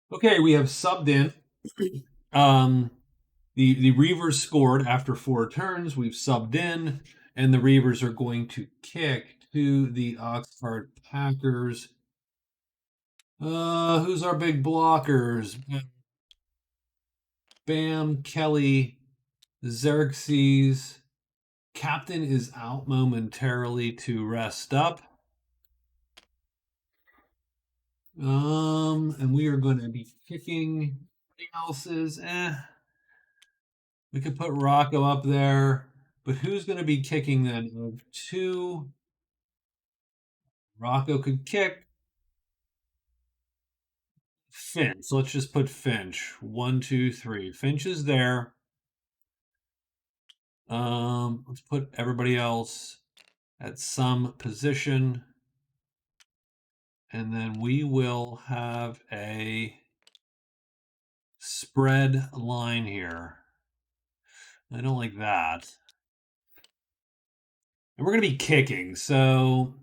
Okay, we have subbed in. The Reavers scored after 4 turns. We've subbed in, and the Reavers are going to kick to the Oxford Packers. Who's our big blockers? Bam, Kelly, Xerxes. Captain is out momentarily to rest up. And we are going to be kicking. Everybody else's, we could put Rocco up there, but who's going to be kicking then? Of two, Rocco could kick. Finch. So let's just put Finch. 1, 2, 3. Finch is there. Let's put everybody else at some position. And then we will have a spread line here. I don't like that. And we're going to be kicking, so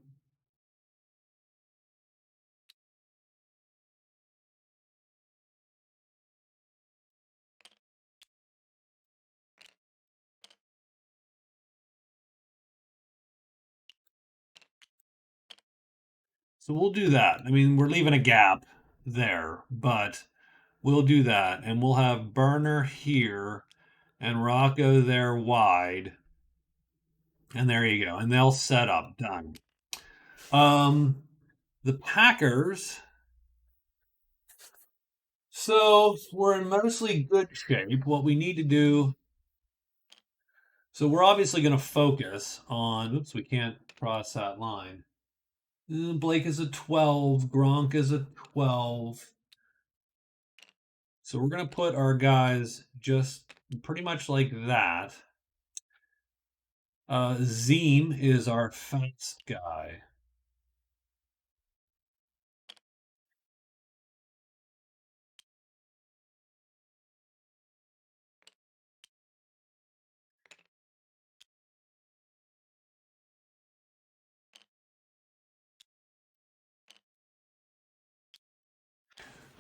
we'll do that. I mean, we're leaving a gap there, but we'll do that. And we'll have Burner here and Rocco there wide. And there you go. And they'll set up. Done. The Packers. So we're in mostly good shape. What we need to do. So we're obviously going to focus on. Oops, we can't cross that line. Blake is a 12. Gronk is a 12. So we're going to put our guys just pretty much like that. Zeem is our fast guy.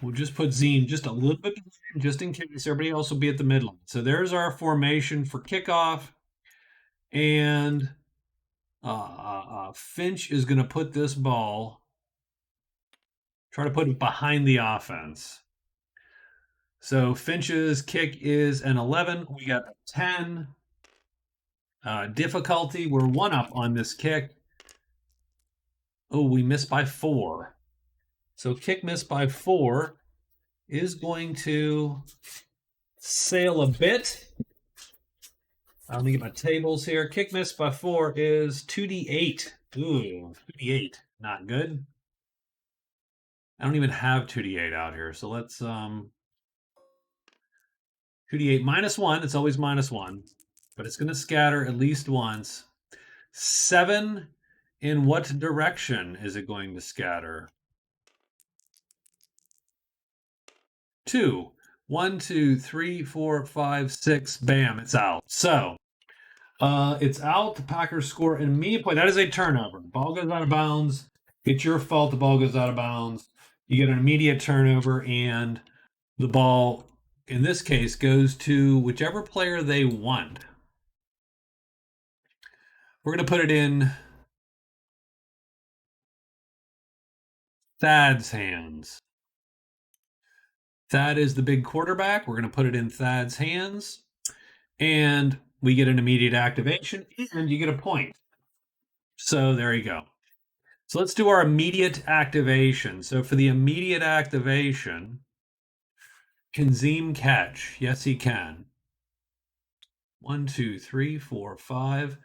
We'll just put Zeem just a little bit behind, just in case everybody else will be at the midline. So there's our formation for kickoff. And Finch is going to put this ball, try to put it behind the offense. So Finch's kick is an 11. We got a 10. Difficulty, we're 1-up on this kick. Oh, we missed by 4. So kick missed by 4 is going to sail a bit. Let me get my tables here. Kick missed by 4 is 2d8. Ooh, 2d8. Not good. I don't even have 2d8 out here. So let's 2d8 -1. It's always -1, but it's going to scatter at least once. 7. In what direction is it going to scatter? 2. 1, 2, 3, 4, 5, 6. Bam, it's out. So it's out. The Packers score an immediate point. That is a turnover. Ball goes out of bounds. It's your fault the ball goes out of bounds. You get an immediate turnover, and the ball, in this case, goes to whichever player they want. We're going to put it in Thad's hands. Thad is the big quarterback. We're going to put it in Thad's hands. And we get an immediate activation, and you get a point. So there you go. So let's do our immediate activation. So for the immediate activation, can Zeem catch? Yes, he can. 1, 2, 3, 4, 5,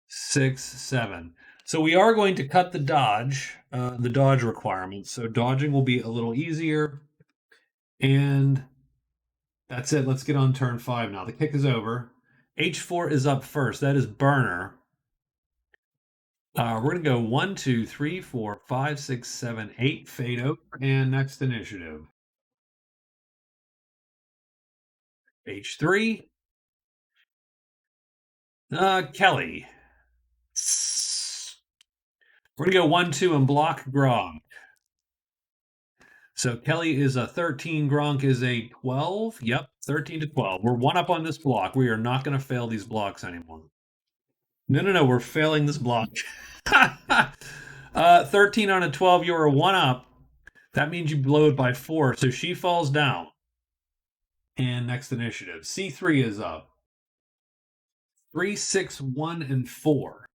6, 7. So we are going to cut the dodge requirements. So dodging will be a little easier. And that's it. Let's get on turn 5 now. The kick is over. H4 is up first. That is Burner. We're going to go 1, 2, 3, 4, 5, 6, 7, 8. Fade over. And next initiative. H3. Kelly. We're going to go 1, 2 and block Gronk. So Kelly is a 13, Gronk is a 12. Yep, 13 to 12. We're one up on this block. We are not going to fail these blocks anymore. No, we're failing this block. 13 on a 12, you're a one up. That means you blow it by 4, so she falls down. And next initiative. C3 is up. 3, 6, 1, and 4.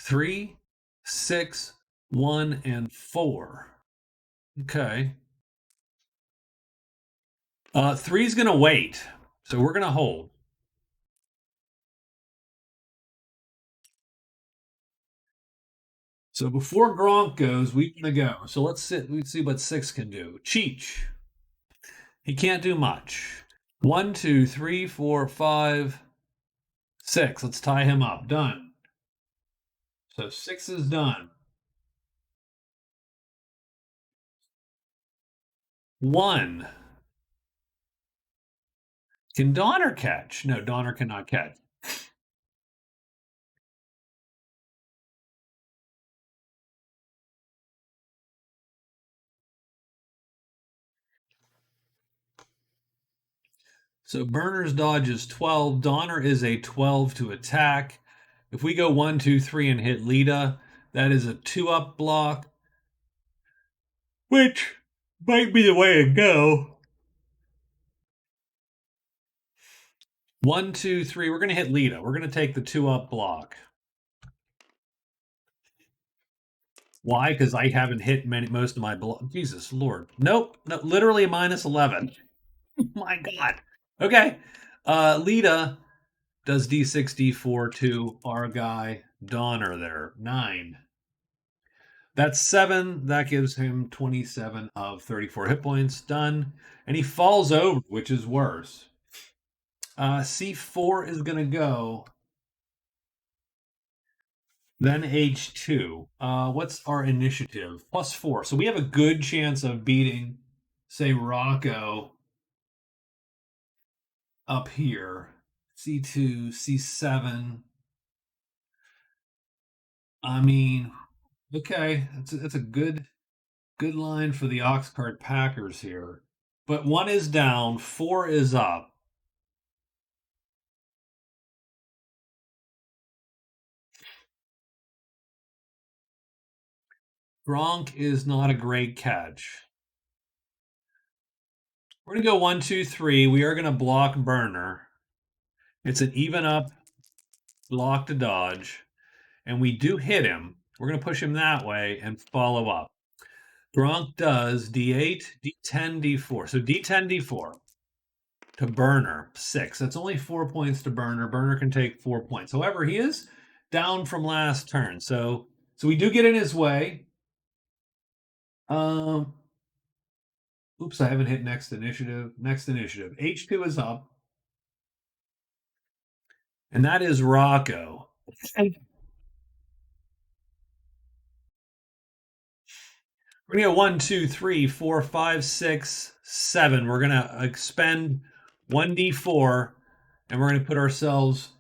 3, 6, 1, and 4. Okay. 3's going to wait, so we're going to hold. So before Gronk goes, we want to go. So let's see what 6 can do. Cheech. He can't do much. 1, 2, 3, 4, 5, 6. Let's tie him up. Done. So 6 is done. 1. Can Donner catch? No, Donner cannot catch. So Burner's dodge is 12. Donner is a 12 to attack. If we go 1, 2, 3 and hit Lita, that is a 2-up block, which might be the way to go. 1, 2, 3. We're going to hit Lita. We're going to take the 2-up block. Why? Because I haven't hit most of my block. Jesus Lord. Nope. No, literally minus 11. My God. Okay. Lita does D6, D4 to our guy Donner there. 9. That's 7. That gives him 27 of 34 hit points. Done. And he falls over, which is worse. C4 is going to go. Then H2. What's our initiative? +4. So we have a good chance of beating, say, Rocco up here. C2, C7. I mean, okay, it's a good line for the Oxcart Packers here. But 1 is down, 4 is up. Gronk is not a great catch. We're going to go 1, 2, 3. We are going to block Burner. It's an even up block to dodge. And we do hit him. We're going to push him that way and follow up. Gronk does D8, D10, D4. So D10, D4 to Burner, 6. That's only 4 points to Burner. Burner can take 4 points. However, he is down from last turn. So we do get in his way. Oops, I haven't hit next initiative. Next initiative. H2 is up. And that is Rocco. We're going to go 1, 2, 3, 4, 5, 6, 7. We're going to expend 1d4, and we're going to put ourselves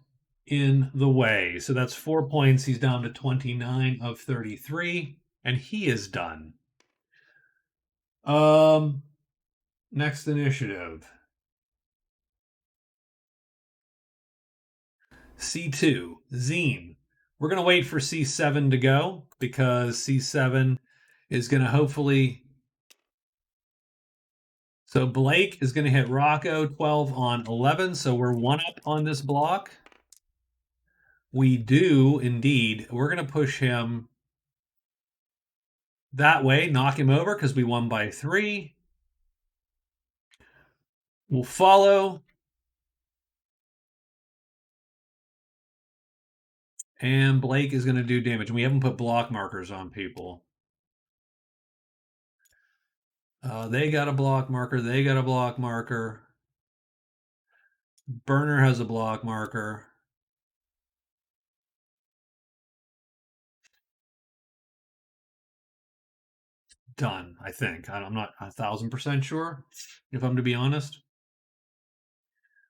in the way. So that's 4 points. He's down to 29 of 33, and he is done. Next initiative. C2, Zine. We're going to wait for C7 to go because C7 is going to hopefully. So Blake is going to hit Rocco 12 on 11. So we're 1 up on this block. We do indeed. We're going to push him that way, knock him over because we won by 3. We'll follow. And Blake is going to do damage. We haven't put block markers on people. They got a block marker. They got a block marker. Burner has a block marker. Done, I think. I'm not 1,000% sure, if I'm to be honest.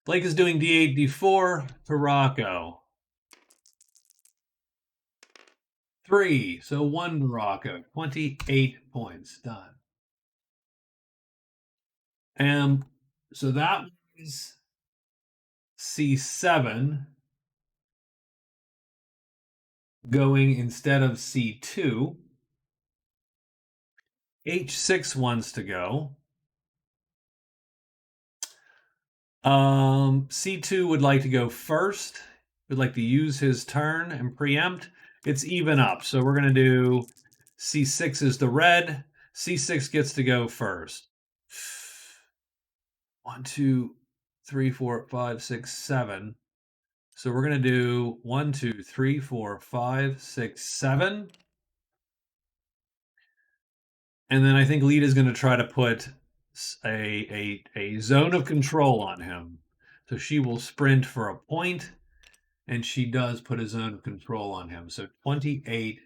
Blake is doing D8, D4 to Rocco. 3, so 1 to Rocco. 28 points. Done. And so that was C7 going instead of C2. H6 wants to go. C2 would like to go first. Would like to use his turn and preempt. It's even up. So we're going to do C6 is the red. C6 gets to go first. 1, 2, 3, 4, 5, 6, 7. So we're going to do 1, 2, 3, 4, 5, 6, 7. And then I think Lita's going to try to put a zone of control on him. So she will sprint for a point, and she does put a zone of control on him. So 28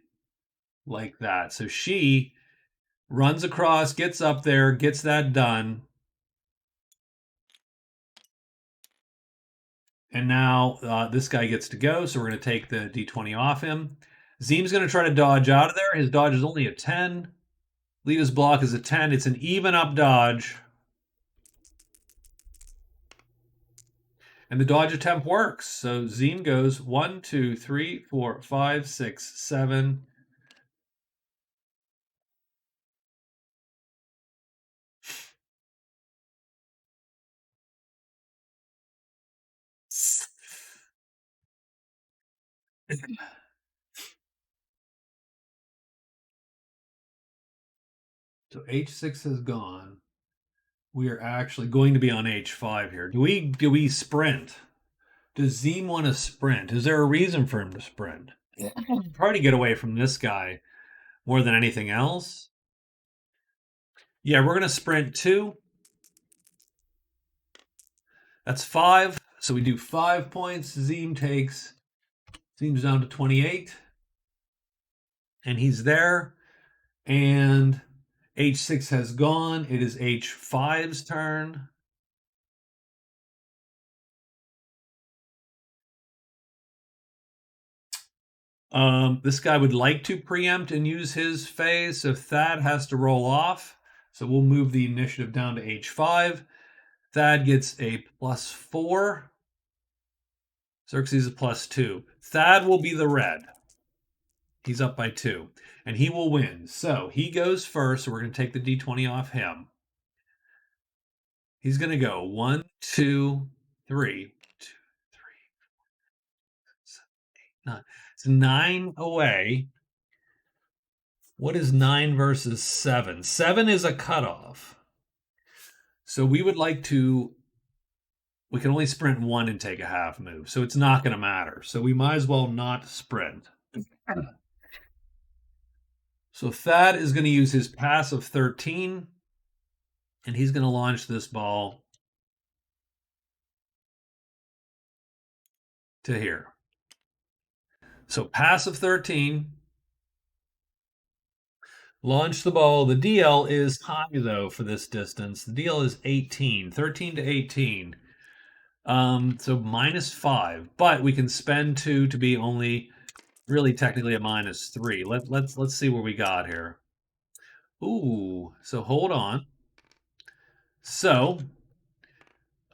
like that. So she runs across, gets up there, gets that done. And now this guy gets to go, so we're going to take the D20 off him. Zeem's going to try to dodge out of there. His dodge is only a 10. Lita's block is a 10. It's an even up dodge. And the dodge attempt works. So Zeem goes 1, 2, 3, 4, 5, 6, 7. So H6 has gone. We are actually going to be on H5 here. Do we sprint? Does Zeem want to sprint? Is there a reason for him to sprint? Probably get away from this guy more than anything else. Yeah, we're going to sprint 2. That's 5. So we do 5 points. Zeem's down to 28. And he's there. And H6 has gone. It is H5's turn. This guy would like to preempt and use his phase, so Thad has to roll off. So we'll move the initiative down to H5. Thad gets a +4. Xerxes is +2. Thad will be the red. He's up by 2. And he will win. So he goes first. So we're going to take the D20 off him. He's going to go 1, 2, 3. 2, 3, 7, 8, 9. It's 9 away. What is 9 versus 7? 7 is a cutoff. So we would like to, we can only sprint 1 and take a half move. So it's not going to matter. So we might as well not sprint. So Thad is going to use his pass of 13. And he's going to launch this ball to here. So pass of 13. Launch the ball. The DL is high, though, for this distance. The DL is 18. 13 to 18. So -5. But we can spend 2 to be only really technically a -3. Let's see what we got here. Ooh, so hold on. So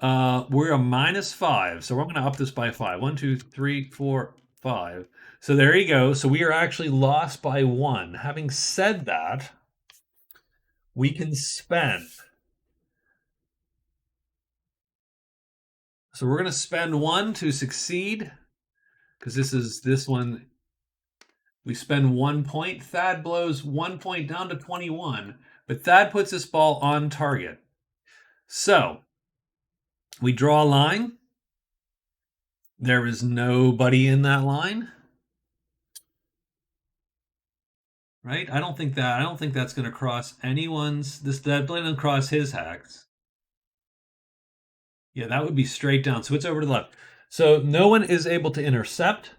we're a -5. So we're going to up this by 5. 1, 2, 3, 4, 5. So there you go. So we are actually lost by 1. Having said that, we can spend. So we're going to spend 1 to succeed, because this one. We spend 1 point. Thad blows 1 point down to 21, but Thad puts this ball on target. So we draw a line. There is nobody in that line. Right? I don't think that's going to cross anyone's. That doesn't cross his hex. Yeah, that would be straight down. So it's over to the left. So no one is able to intercept.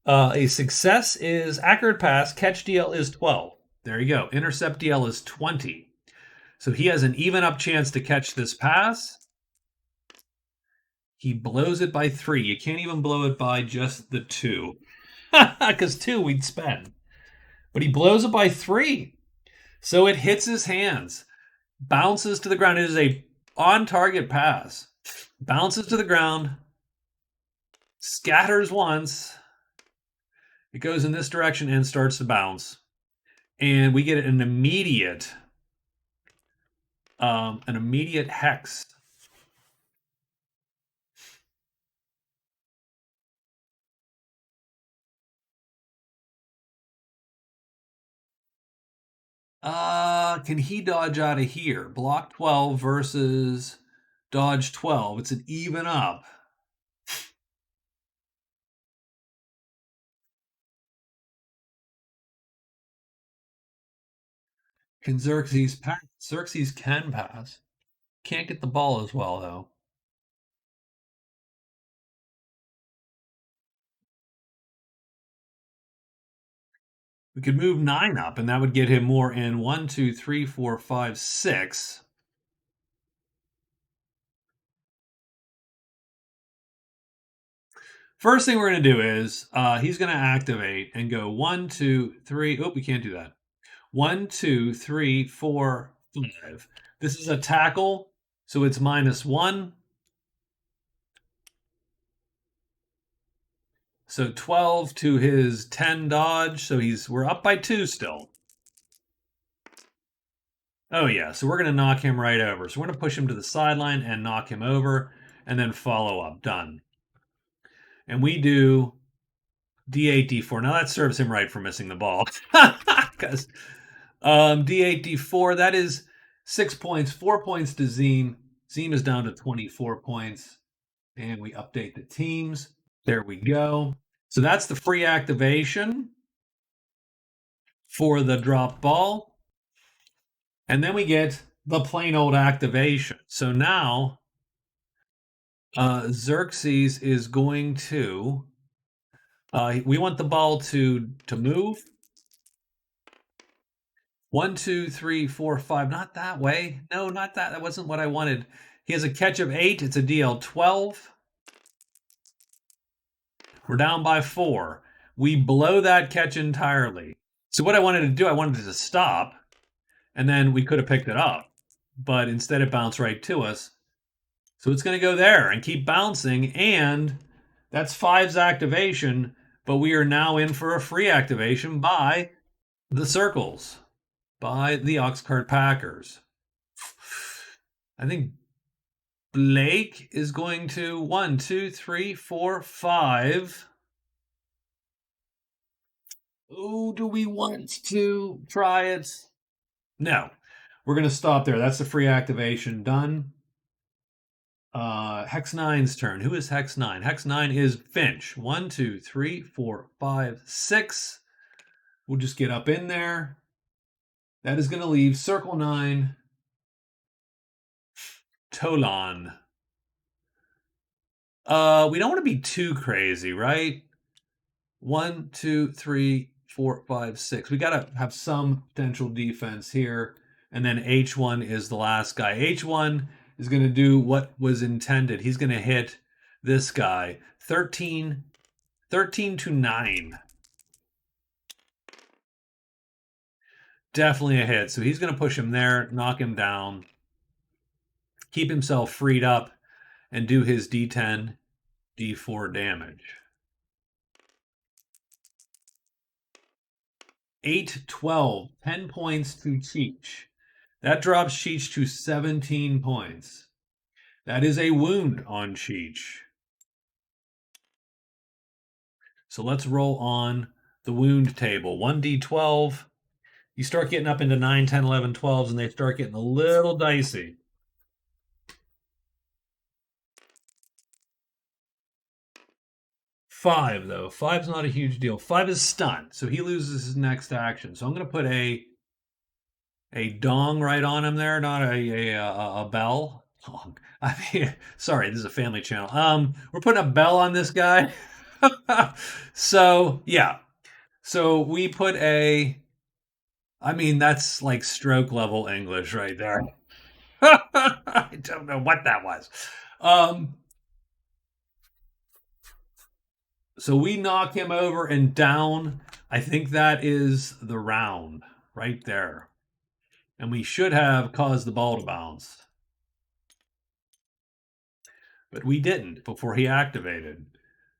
A success is accurate pass. Catch DL is 12. There you go. Intercept DL is 20. So he has an even up chance to catch this pass. He blows it by 3. You can't even blow it by just the 2. Because 2 we'd spend. But he blows it by 3. So it hits his hands. bounces to the ground. It is a on-target pass. Bounces to the ground, scatters once. It goes in this direction and starts to bounce. And we get an immediate hex. Can he dodge out of here? Block 12 versus dodge 12. It's an even up. Can Xerxes pass? Xerxes can pass. Can't get the ball as well, though. We could move 9 up, and that would get him more in 1, 2, 3, 4, 5, 6. First thing we're going to do is he's going to activate and go 1, 2, 3. Oh, we can't do that. 1, 2, 3, 4, 5. This is a tackle, so it's -1. So 12 to his 10 dodge. So we're up by 2 still. Oh yeah, so we're going to knock him right over. So we're going to push him to the sideline and knock him over and then follow up. Done. And we do D8, D4. Now that serves him right for missing the ball. Because D8, D4, that is 6 points, 4 points to Zeme. Zeme is down to 24 points. And we update the teams. There we go. So that's the free activation for the drop ball. And then we get the plain old activation. So now Xerxes is going to, we want the ball to move. 1, 2, 3, 4, 5. Not that way. No, not that. That wasn't what I wanted. He has a catch of 8. It's a DL 12. We're down by 4. We blow that catch entirely. So what I wanted to do, I wanted to stop, and then we could have picked it up. But instead it bounced right to us. So it's going to go there and keep bouncing, and that's 5's activation, but we are now in for a free activation by the circles, by the Oxcart Packers. I think Blake is going to 1, 2, 3, 4, 5. Oh, do we want to try it? No. We're going to stop there. That's the free activation done. Hex 9's turn. Who is Hex 9? Hex 9 is Finch. 1, 2, 3, 4, 5, 6. We'll just get up in there. That is going to leave Circle 9, Tolan. We don't want to be too crazy, right? 1, 2, 3, 4, 5, 6. We got to have some potential defense here. And then H1 is the last guy. H1 is going to do what was intended. He's going to hit this guy. 13 to 9. Definitely a hit. So he's going to push him there, knock him down, keep himself freed up, and do his D10, D4 damage. 8, 12, 10 points to Cheech. That drops Cheech to 17 points. That is a wound on Cheech. So let's roll on the wound table. 1d12. You start getting up into 9, 10, 11, 12s, and they start getting a little dicey. 5, though. 5's not a huge deal. 5 is stunned, so he loses his next action. So I'm going to put a dong right on him there, not a bell. I mean, sorry, this is a family channel. We're putting a bell on this guy. So yeah, so we put a. I mean, that's like stroke level English right there. I don't know what that was. So we knock him over and down. I think that is the round right there. And we should have caused the ball to bounce. But we didn't before he activated.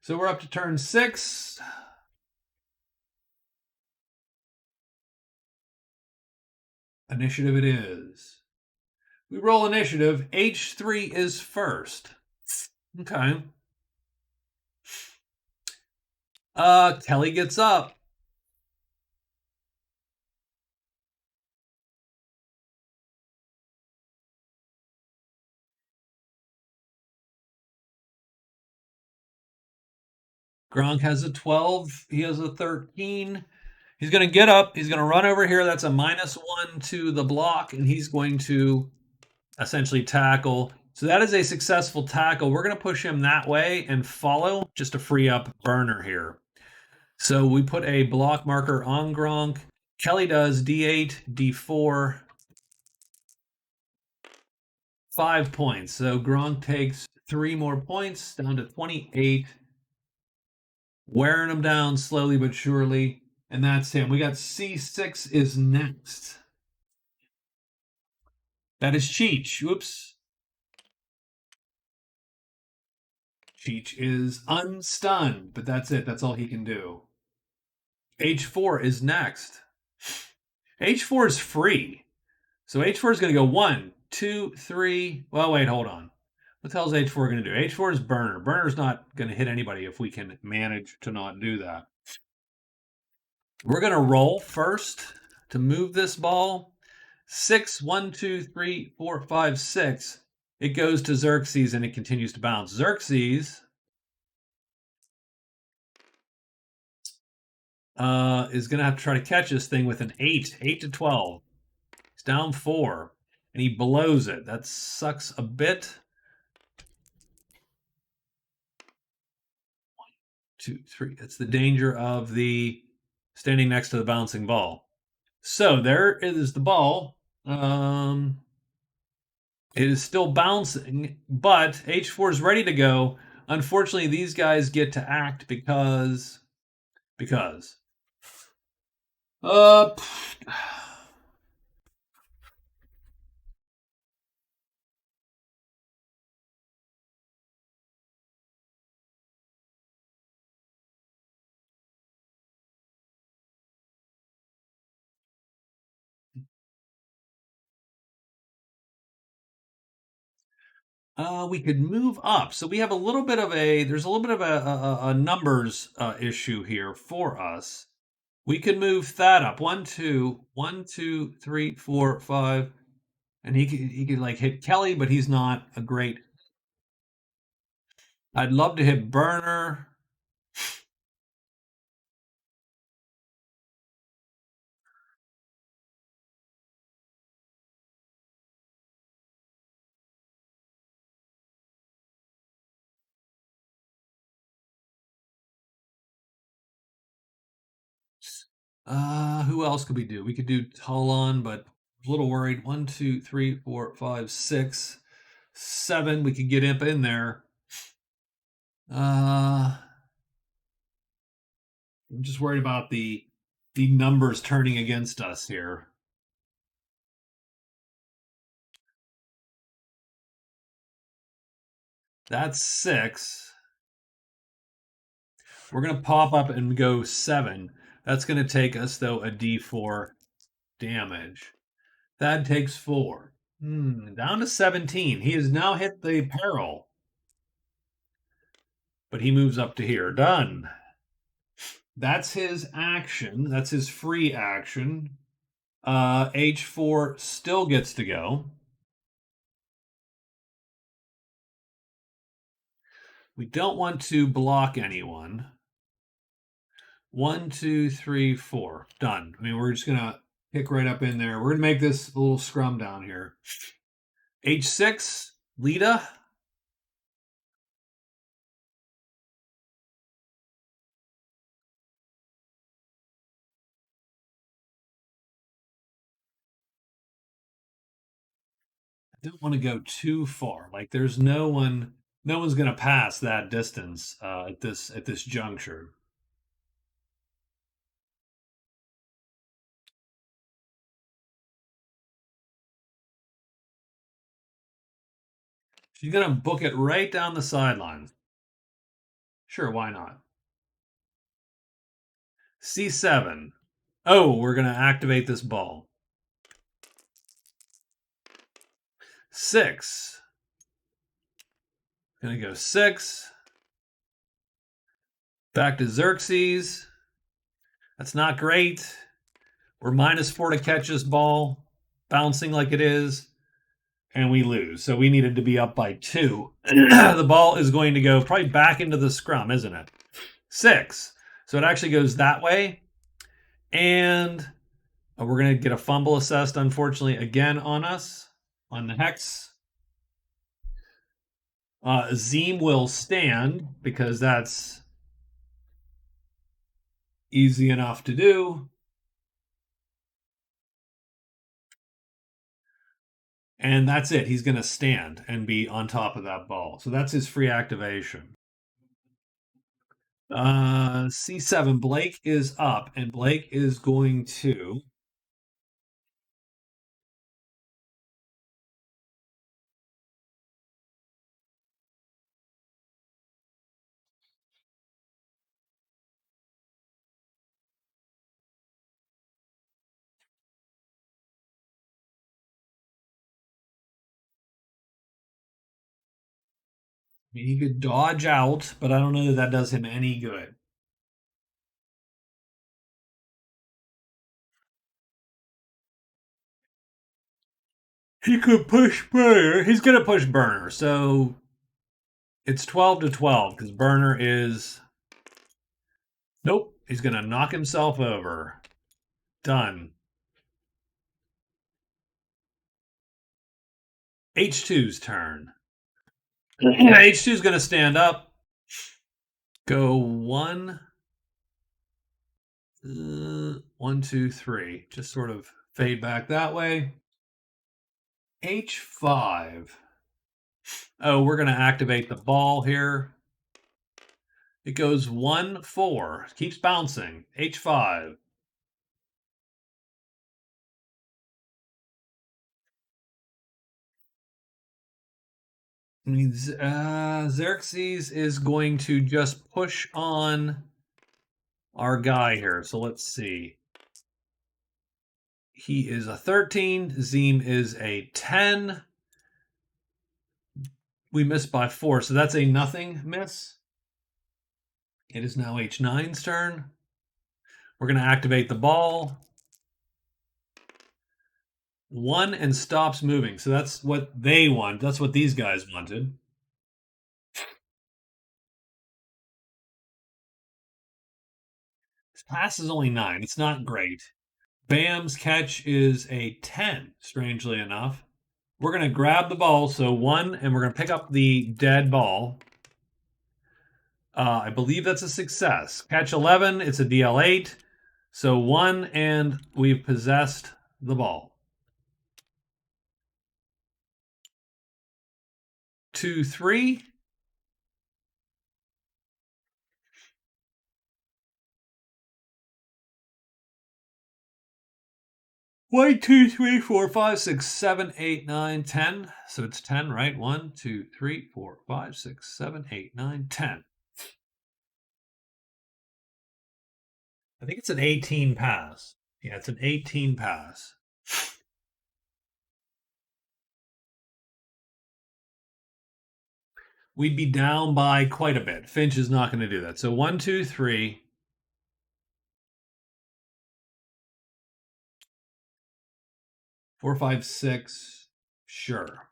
So we're up to turn 6. Initiative it is. We roll initiative. H3 is first. Okay. Kelly gets up. Gronk has a 12. He has a 13. He's going to get up. He's going to run over here. That's a -1 to the block, and he's going to essentially tackle. So that is a successful tackle. We're going to push him that way and follow just to free up Burner here. So we put a block marker on Gronk. Kelly does D8, D4, 5 points. So Gronk takes 3 more points, down to 28. Wearing him down slowly but surely. And that's him. We got C6 is next. That is Cheech. Whoops. Cheech is unstunned, but that's it. That's all he can do. H4 is next. H4 is free. So H4 is going to go 1, 2, 3. Well, wait, hold on. What the hell is H4 going to do? H4 is Burner. Burner's not going to hit anybody if we can manage to not do that. We're going to roll first to move this ball. 6, 1, 2, 3, 4, 5, 6. It goes to Xerxes and it continues to bounce. Xerxes is going to have to try to catch this thing with an 8. 8 to 12. He's down 4. And he blows it. That sucks a bit. 1, 2, 3. That's the danger of the standing next to the bouncing ball. So there is the ball. It is still bouncing, but H4 is ready to go. Unfortunately, these guys get to act because uh we could move up. So we have a little bit of there's a little bit of a numbers issue here for us. We could move that up. 1, 2, 1, 2, 3, 4, 5. And he could like hit Kelly, but he's not a great. I'd love to hit Burner. Who else could we do? We could do Talon, but a little worried. 1, 2, 3, 4, 5, 6, 7. We could get up in there. I'm just worried about the numbers turning against us here. That's 6. We're gonna pop up and go 7. That's gonna take us though a D4 damage. That takes 4. Down to 17. He has now hit the peril. But he moves up to here. Done. That's his action. That's his free action. H4 still gets to go. We don't want to block anyone. 1, 2, 3, 4. Done. I mean, we're just going to pick right up in there. We're going to make this a little scrum down here. H6, Lita. I don't want to go too far. Like there's no one's going to pass that distance at this juncture. She's going to book it right down the sideline. Sure, why not? C7. Oh, we're going to activate this ball. 6. Going to go 6. Back to Xerxes. That's not great. We're -4 to catch this ball, bouncing like it is, and we lose. So we needed to be up by 2. The ball is going to go probably back into the scrum, isn't it? 6. So it actually goes that way. And we're going to get a fumble assessed, unfortunately, again on us, on the hex. Zeem will stand because that's easy enough to do. And that's it. He's going to stand and be on top of that ball. So that's his free activation. C7. Blake is up, and Blake is going to. I mean, he could dodge out, but I don't know that that does him any good. He could push Burner. He's going to push Burner. So it's 12 to 12 because Burner is. Nope. He's going to knock himself over. Done. H2's turn. H2's going to stand up. Go 1. 1, 2, 3. Just sort of fade back that way. H5. Oh, we're going to activate the ball here. It goes 1, 4. Keeps bouncing. H5. I mean, Xerxes is going to just push on our guy here. So let's see. He is a 13. Zeem is a 10. We missed by 4, so that's a nothing miss. It is now H9's turn. We're going to activate the ball. 1 and stops moving. So that's what they want. That's what these guys wanted. His pass is only 9. It's not great. Bam's catch is a 10, strangely enough. We're going to grab the ball, so 1, and we're going to pick up the dead ball. I believe that's a success. Catch 11, it's a DL8. So 1, and we've possessed the ball. 2, 3. One, 2, 3, 4, 5, 6, 7, 8, 9, 10. So it's 10, right? 1, 2, 3, 4, 5, 6, 7, 8, 9, 10. I think it's an 18 pass. Yeah, it's an 18 pass. We'd be down by quite a bit. Finch is not going to do that. So 1, 2, 3. 4, 5, 6. Sure.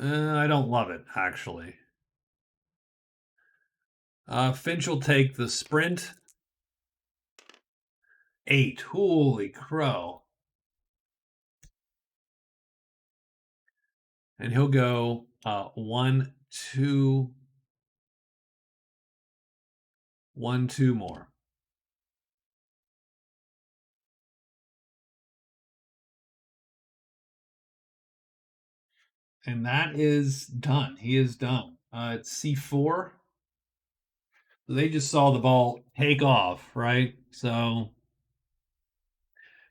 I don't love it, actually. Finch will take the sprint. 8. Holy crow. And he'll go 1, 2, 1, 2 more. And that is done. He is done. It's C4. They just saw the ball take off, right? So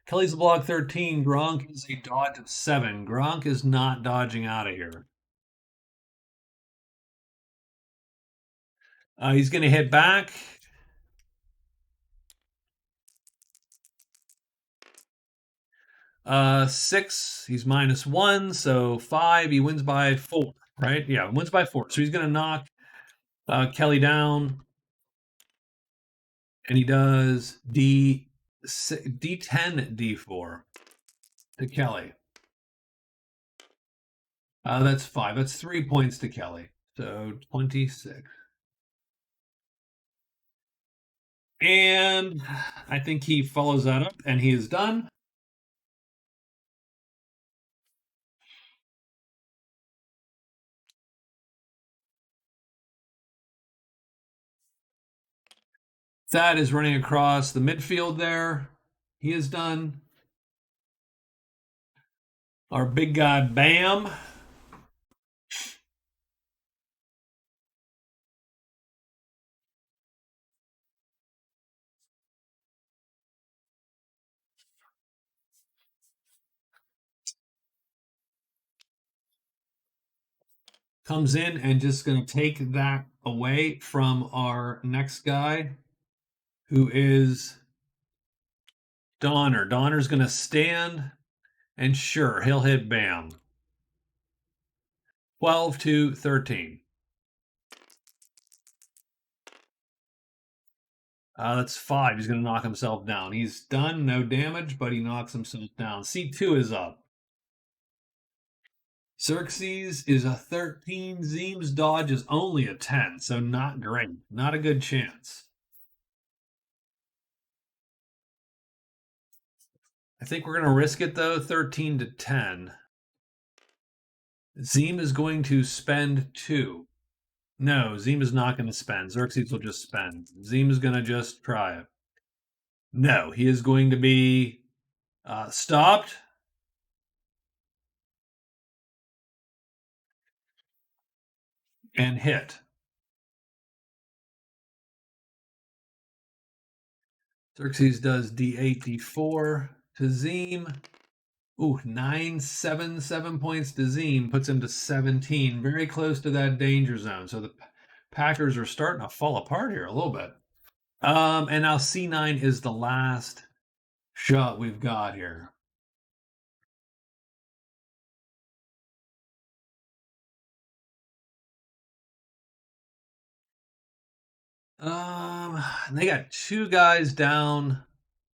Kelly's a block 13. Gronk is a dodge of 7. Gronk is not dodging out of here. He's going to hit back. Six, he's -1, so 5, he wins by 4, right? Yeah, wins by 4. So he's going to knock Kelly down, and he does D10, D4 to Kelly. That's 5. That's 3 points to Kelly. So 26. And I think he follows that up, and he is done. Thad is running across the midfield there. He is done. Our big guy, Bam. Comes in and just going to take that away from our next guy, who is Donner. Donner's going to stand, and sure, he'll hit Bam. 12 to 13. That's 5. He's going to knock himself down. He's done, no damage, but he knocks himself down. C2 is up. Xerxes is a 13. Zeem's dodge is only a 10, so not great. Not a good chance. I think we're going to risk it, though, 13 to 10. Zeem is going to spend 2. No, Zeem is not going to spend. Xerxes will just spend. Zeem is going to just try it. No, he is going to be stopped. And hit. Xerxes does D8, D4 to Zeem. Ooh, 9, 7, 7 points to Zeem, puts him to 17. Very close to that danger zone. So the Packers are starting to fall apart here a little bit. And now C9 is the last shot we've got here. They got 2 guys down,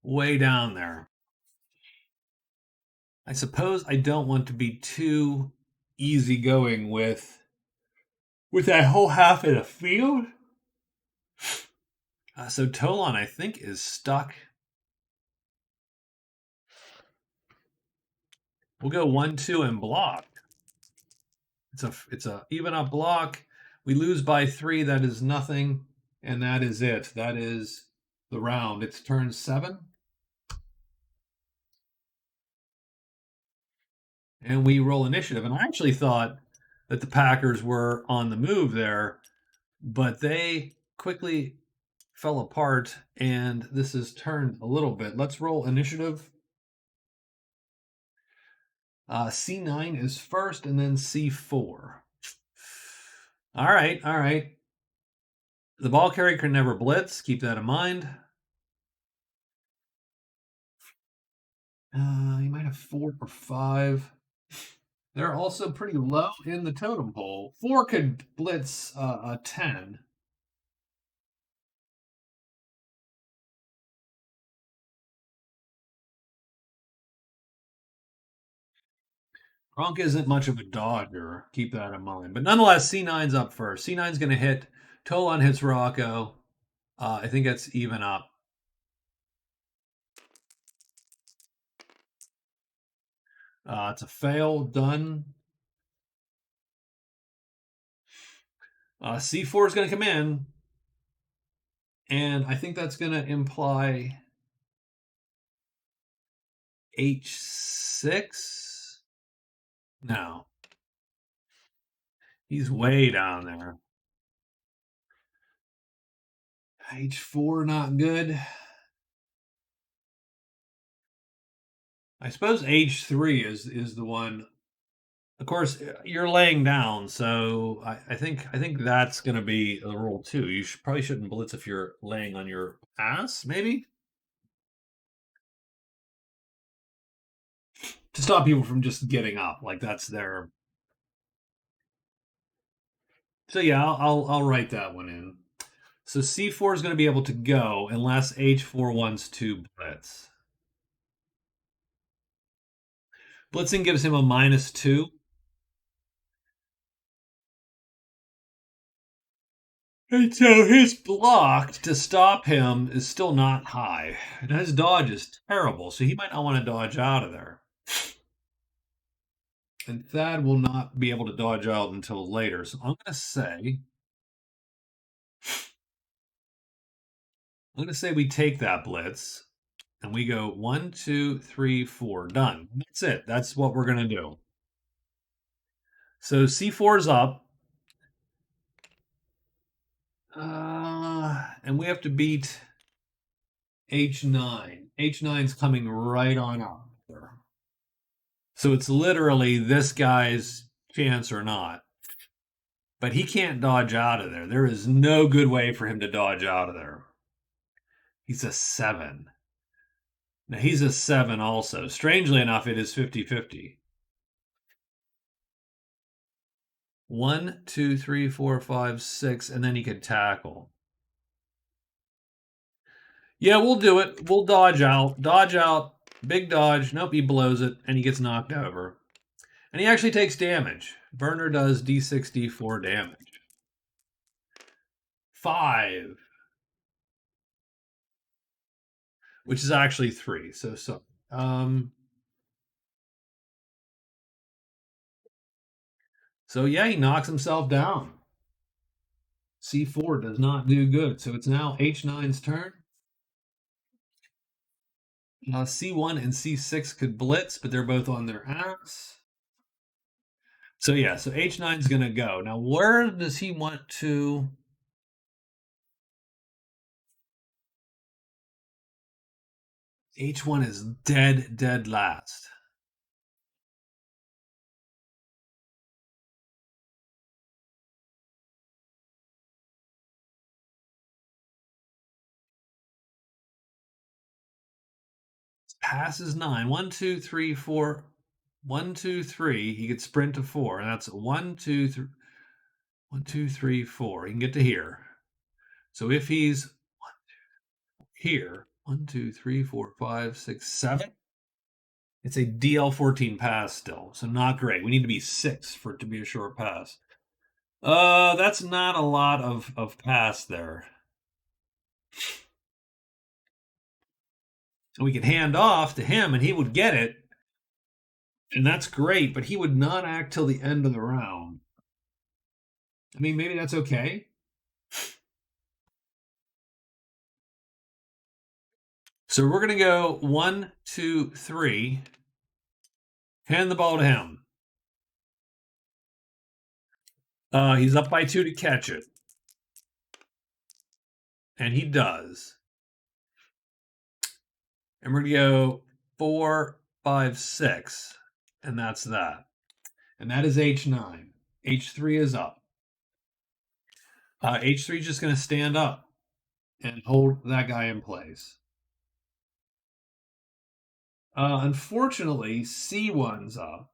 way down there. I suppose I don't want to be too easygoing with that whole half of the field. So Tolan, I think, is stuck. We'll go 1-2 and block. It's a even up block. We lose by 3. That is nothing, and that is it. That is the round. It's turn 7. And we roll initiative. And I actually thought that the Packers were on the move there, but they quickly fell apart, and this is turned a little bit. Let's roll initiative. C9 is first, and then C4. All right, all right. The ball carrier can never blitz. Keep that in mind. You might have 4 or 5. They're also pretty low in the totem pole. 4 could blitz a 10. Gronk isn't much of a dodger. Keep that in mind. But nonetheless, C9's up first. C9's going to hit. Tolan hits Rocco. I think that's even up. It's a fail. Done. C4 is going to come in. And I think that's going to imply H6. No. He's way down there. H4 not good. I suppose H3 is the one. Of course, you're laying down, so I think that's going to be a rule too. You probably shouldn't blitz if you're laying on your ass, maybe to stop people from just getting up. Like that's their. So yeah, I'll write that one in. So C4 is going to be able to go unless H4 wants to blitz. Blitzing gives him a -2. And so his block to stop him is still not high. And his dodge is terrible, so he might not want to dodge out of there. And Thad will not be able to dodge out until later. So I'm gonna say we take that blitz and we go 1, 2, 3, 4. Done. That's it. That's what we're gonna do. So C4 is up. And we have to beat H9. H9's coming right on up. So it's literally this guy's chance or not. But he can't dodge out of there. There is no good way for him to dodge out of there. He's a 7. Now he's a 7 also. Strangely enough, it is 50-50. 1, 2, 3, 4, 5, 6, and then he could tackle. Yeah, we'll do it. We'll dodge out. Dodge out. Big dodge. Nope, he blows it, and he gets knocked over. And he actually takes damage. Burner does D6, D4 damage. 5. Which is actually 3. So yeah, he knocks himself down. C4 does not do good. So it's now H9's turn. C1 and C6 could blitz, but they're both on their ass. So yeah, so H9 is going to go. Now, where does he want to? H1 is dead last. Pass is 9. 1, 2, 3, 4. 1, 2, 3. He could sprint to 4. And that's 1, 2, 3. 1, 2, 3, 4. He can get to here. So if he's here, 1, 2, 3, 4, 5, 6, 7. It's a DL14 pass still, so not great. We need to be 6 for it to be a short pass. That's not a lot of pass there. So we could hand off to him and he would get it. And that's great, but he would not act till the end of the round. I mean, maybe that's okay. So we're going to go 1, 2, 3. Hand the ball to him. He's up by 2 to catch it. And he does. And we're going to go 4, 5, 6. And that's that. And that is H9. H3 is up. H3 is just going to stand up and hold that guy in place. Unfortunately, C1's up.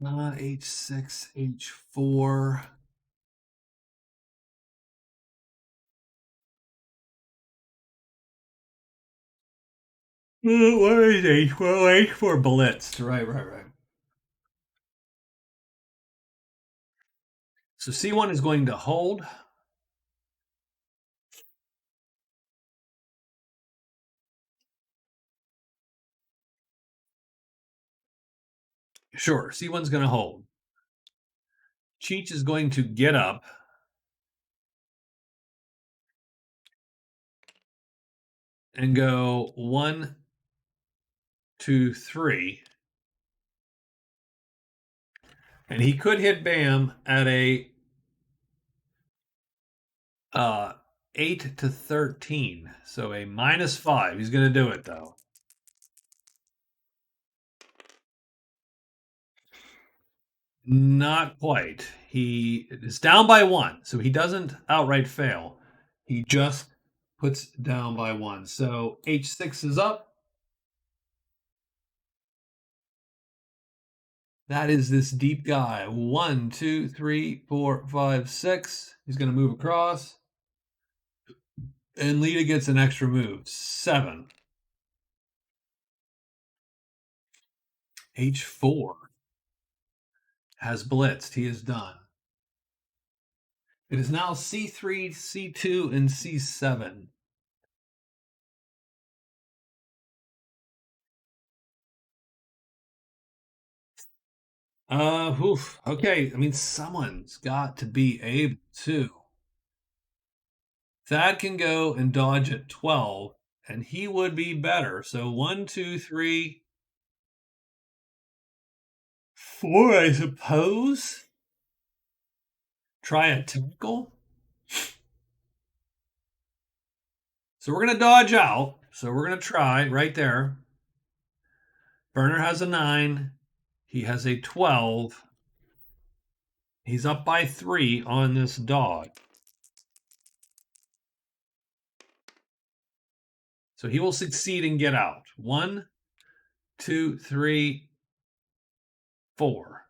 H6, H4. Where is H4? H4 blitzed. Right. So C1 is going to hold. Sure, C1's going to hold. Cheech is going to get up. And go 1, 2, 3. And he could hit Bam at a 8 to 13. So a -5. He's going to do it, though. Not quite. He is down by 1. So he doesn't outright fail. He just puts down by 1. So H6 is up. That is this deep guy. 1, 2, 3, 4, 5, 6. He's going to move across. And Lita gets an extra move. 7. H4 has blitzed. He is done. It is now C3, C2, and C7. Oof. Okay. I mean, someone's got to be able to. Thad can go and dodge at 12, and he would be better. So 1, 2, 3, 4, I suppose. Try a tackle. So we're going to dodge out. So we're going to try right there. Burner has a 9. He has a 12. He's up by 3 on this dog. So he will succeed and get out. 1, 2, 3, 4.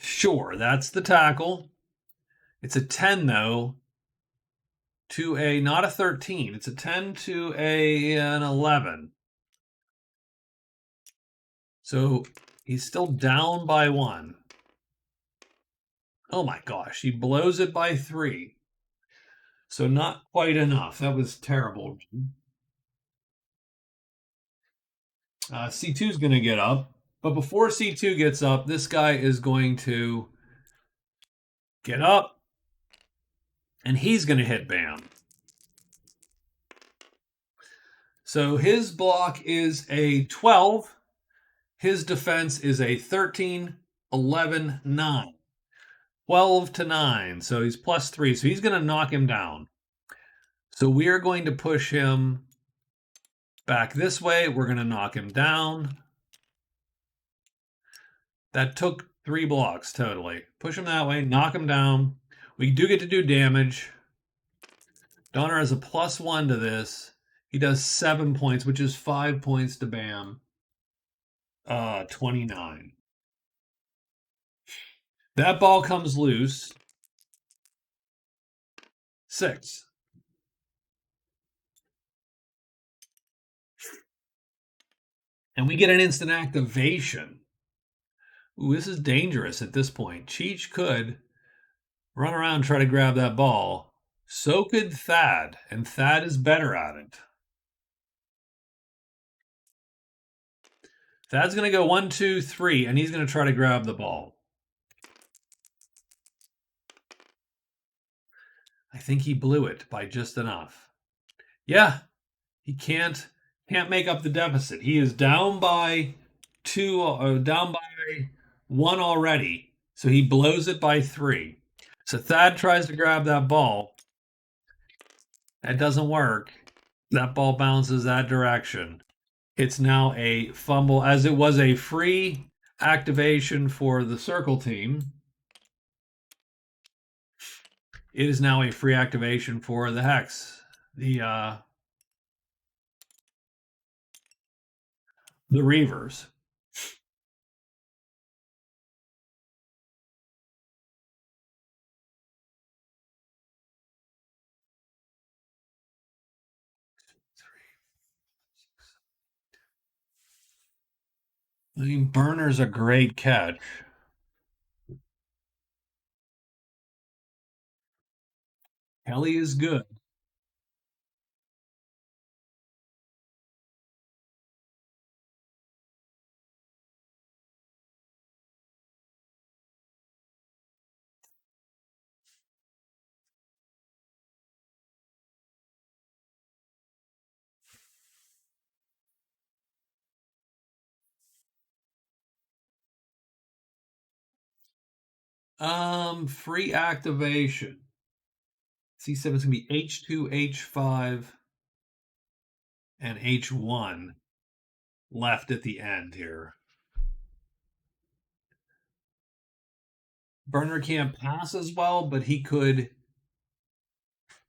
Sure, that's the tackle. It's a 10, though, to a, not a 13. It's a 10 to an 11. So he's still down by 1. Oh my gosh, he blows it by 3. So not quite enough. That was terrible. C2 is going to get up. But before C2 gets up, this guy is going to get up. And he's going to hit Bam. So his block is a 12. His defense is a 13, 11, 9. 12 to 9. So he's plus 3. So he's going to knock him down. So we are going to push him back this way. We're going to knock him down. That took 3 blocks totally. Push him that way, knock him down. We do get to do damage. Donner has a +1 to this. He does 7 points, which is 5 points to Bam. 29. That ball comes loose. 6. And we get an instant activation. Ooh, this is dangerous at this point. Cheech could run around and try to grab that ball. So could Thad, and Thad is better at it. Thad's going to go 1, 2, 3, and he's going to try to grab the ball. I think he blew it by just enough. Yeah, he can't make up the deficit. He is down by 2, down by 1 already. So he blows it by 3. So Thad tries to grab that ball. That doesn't work. That ball bounces that direction. It's now a fumble, as it was a free activation for the circle team. It is now a free activation for the Hex. The Reavers. I mean, Burner's a great catch. Kelly is good. Free activation. C7 is gonna be H2, H5, and H1 left at the end here. Burner can't pass as well, but he could.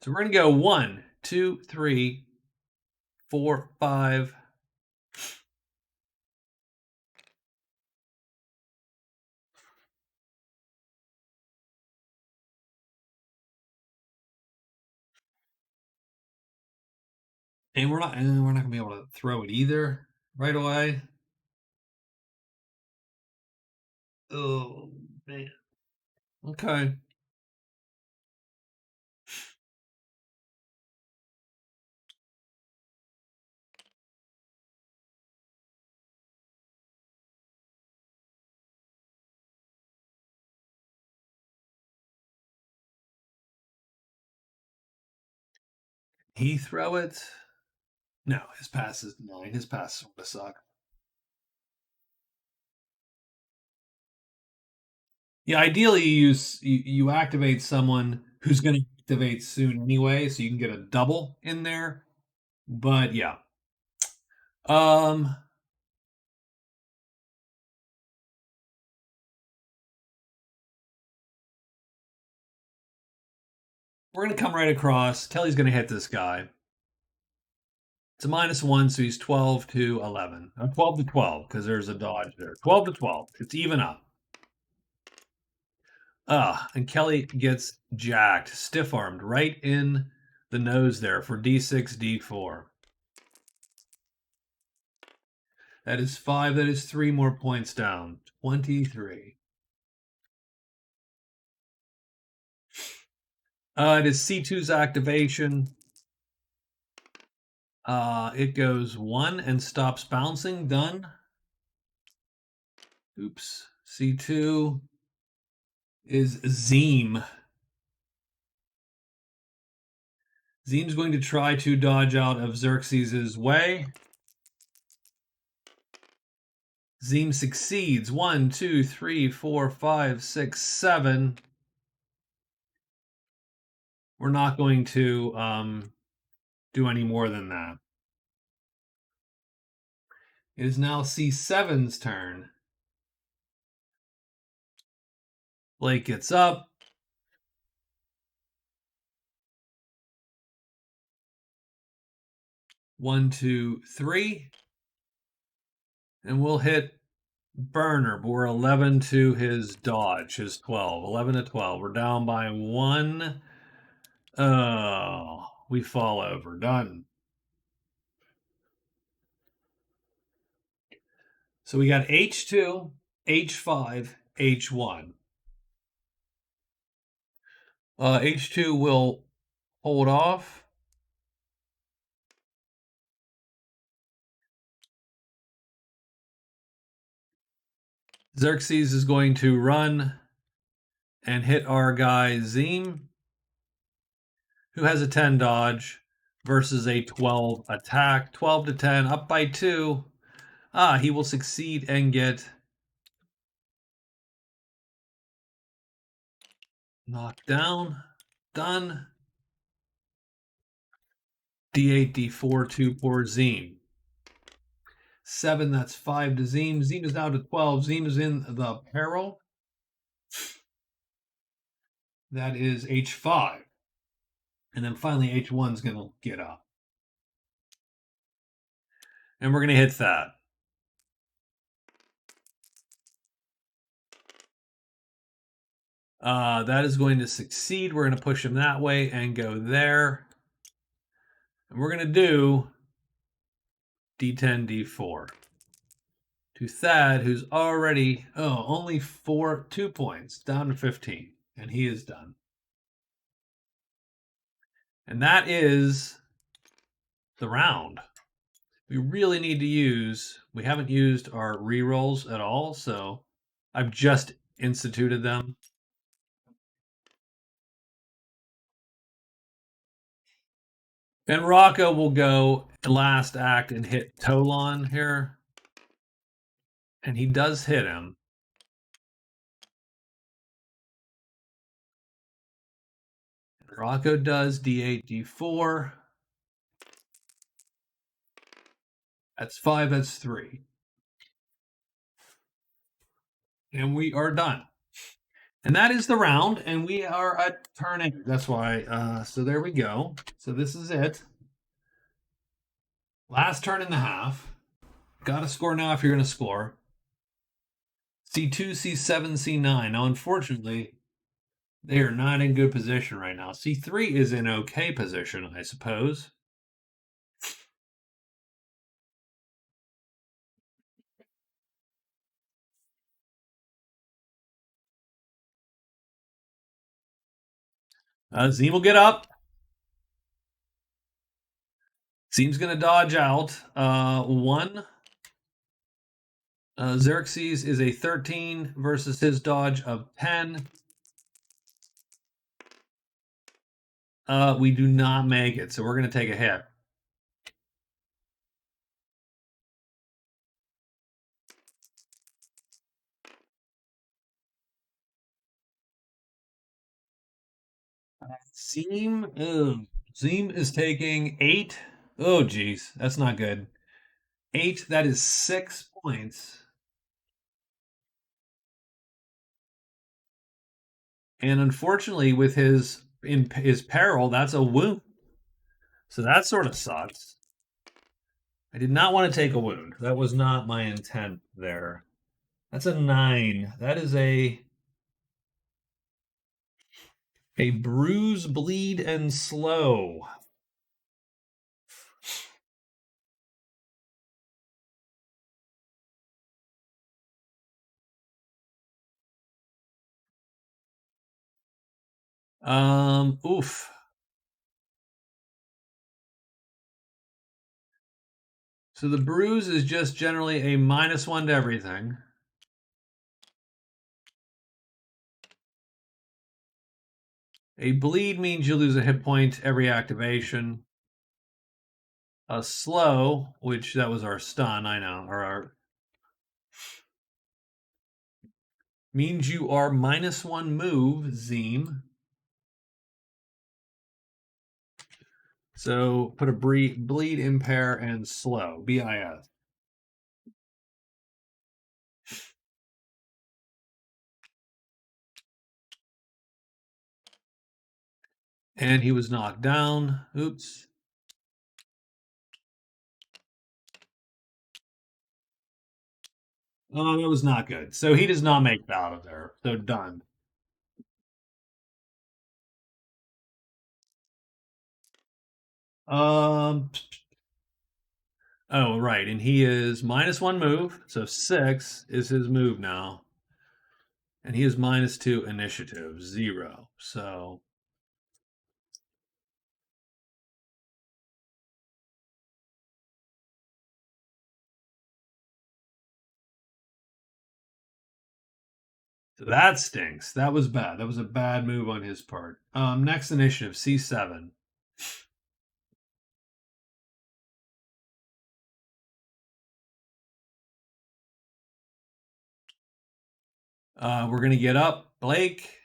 So we're gonna go 1, 2, 3, 4, 5. And we're not gonna be able to throw it either right away. Oh man. Okay. He throw it? No, his pass is 9. His pass sort of suck. Yeah, ideally you activate someone who's going to activate soon anyway, so you can get a double in there. But yeah, um, we're going to come right across. Kelly's going to hit this guy. It's a -1, so he's 12 to 11. 12 to 12 because there's a dodge there. 12 to 12. It's even up. And Kelly gets jacked, stiff armed right in the nose there for D6, D4. That is 5. That is 3 more points down. 23. It is C2's activation. It goes 1 and stops bouncing. Done. Oops. C2 is Zeem. Zeem's going to try to dodge out of Xerxes' way. Zeem succeeds. 1, 2, 3, 4, 5, 6, 7. We're not going to do any more than that. It is now C7's turn. Blake gets up. One, two, three. And we'll hit Burner, but we're 11 to his dodge, his 12. 11 to 12. We're down by 1. Oh, we fall over. Done. So we got H2, H5, H1. H2 will hold off. Xerxes is going to run and hit our guy Zeem, who has a 10 dodge versus a 12 attack. 12 to 10, up by 2. He will succeed and get knocked down. Done. D8, D4, 2 for Zeem. 7, that's 5 to Zeem. Zeem is now to 12. Zeem is in the peril. That is H5. And then finally H1's going to get up. And we're going to hit that. That is going to succeed. We're going to push him that way and go there. And we're going to do D10, D4 to Thad, who's already, only 2 points, down to 15. And he is done. And that is the round. We really need to we haven't used our rerolls at all, so I've just instituted them. And Rocco will go last act and hit Tolan here. And he does hit him. Rocco does D8, D4. That's 5, that's 3. And we are done. And that is the round, and we are at turn 8. That's why, so there we go. So this is it. Last turn in the half. Got to score now if you're going to score. C2, C7, C9. Now, unfortunately, they are not in good position right now. C3 is in okay position, I suppose. Zim will get up. Zim's going to dodge out. 1. Xerxes is a 13 versus his dodge of 10. We do not make it, so we're going to take a hit. Zim is taking 8. Oh, geez, that's not good. 8, that is 6 points. And unfortunately, with his peril, that's a wound. So that sort of sucks. I did not want to take a wound. That was not my intent there. That's a 9. That is a bruise, bleed, and slow. Oof. So the bruise is just generally a -1 to everything. A bleed means you lose a hit point every activation. A slow, which that was our stun, I know, or our means you are -1 move, Zim. So put a bleed, impair, and slow, BIS. And he was knocked down. Oops. Oh, that was not good. So he does not make it out of there. So done. Oh, right. And he is -1 move. So 6 is his move now. And he is -2 initiative, 0. So that stinks. That was bad. That was a bad move on his part. Next initiative, C7. We're going to get up. Blake.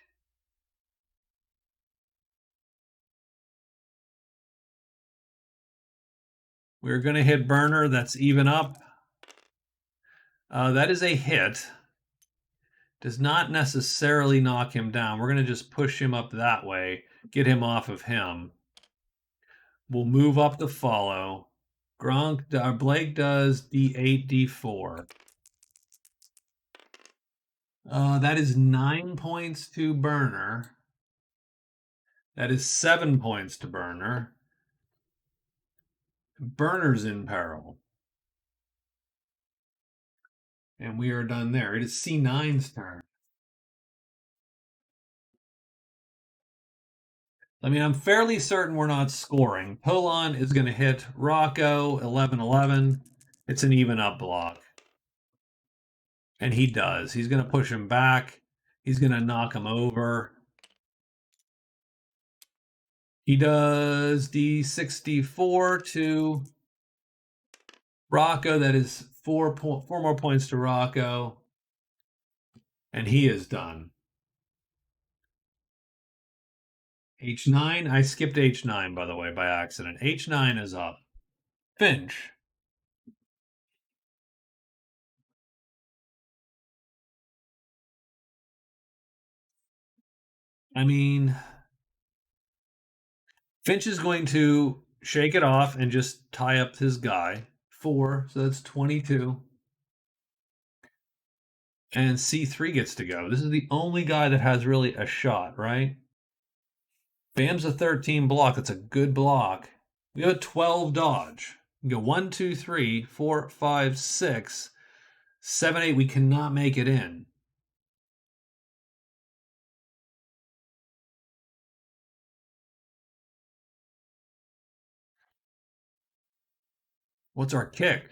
We're going to hit Burner. That's even up. That is a hit. Does not necessarily knock him down. We're going to just push him up that way, get him off of him. We'll move up to follow. Blake does D8, D4. That is 9 points to Burner. That is 7 points to Burner. Burner's in peril. And we are done there. It is C9's turn. I mean, I'm fairly certain we're not scoring. Polon is going to hit Rocco, 11-11. It's an even up block. And he does. He's going to push him back. He's going to knock him over. He does D64 to Rocco. That is 4 more points to Rocco. And he is done. H9. I skipped H9, by the way, by accident. H9 is up. Finch. I mean, Finch is going to shake it off and just tie up his guy. 4, so that's 22. And C3 gets to go. This is the only guy that has really a shot, right? Bam's a 13 block. That's a good block. We have a 12 dodge. We go 1, 2, 3, 4, 5, 6, 7, 8. We cannot make it in. What's our kick?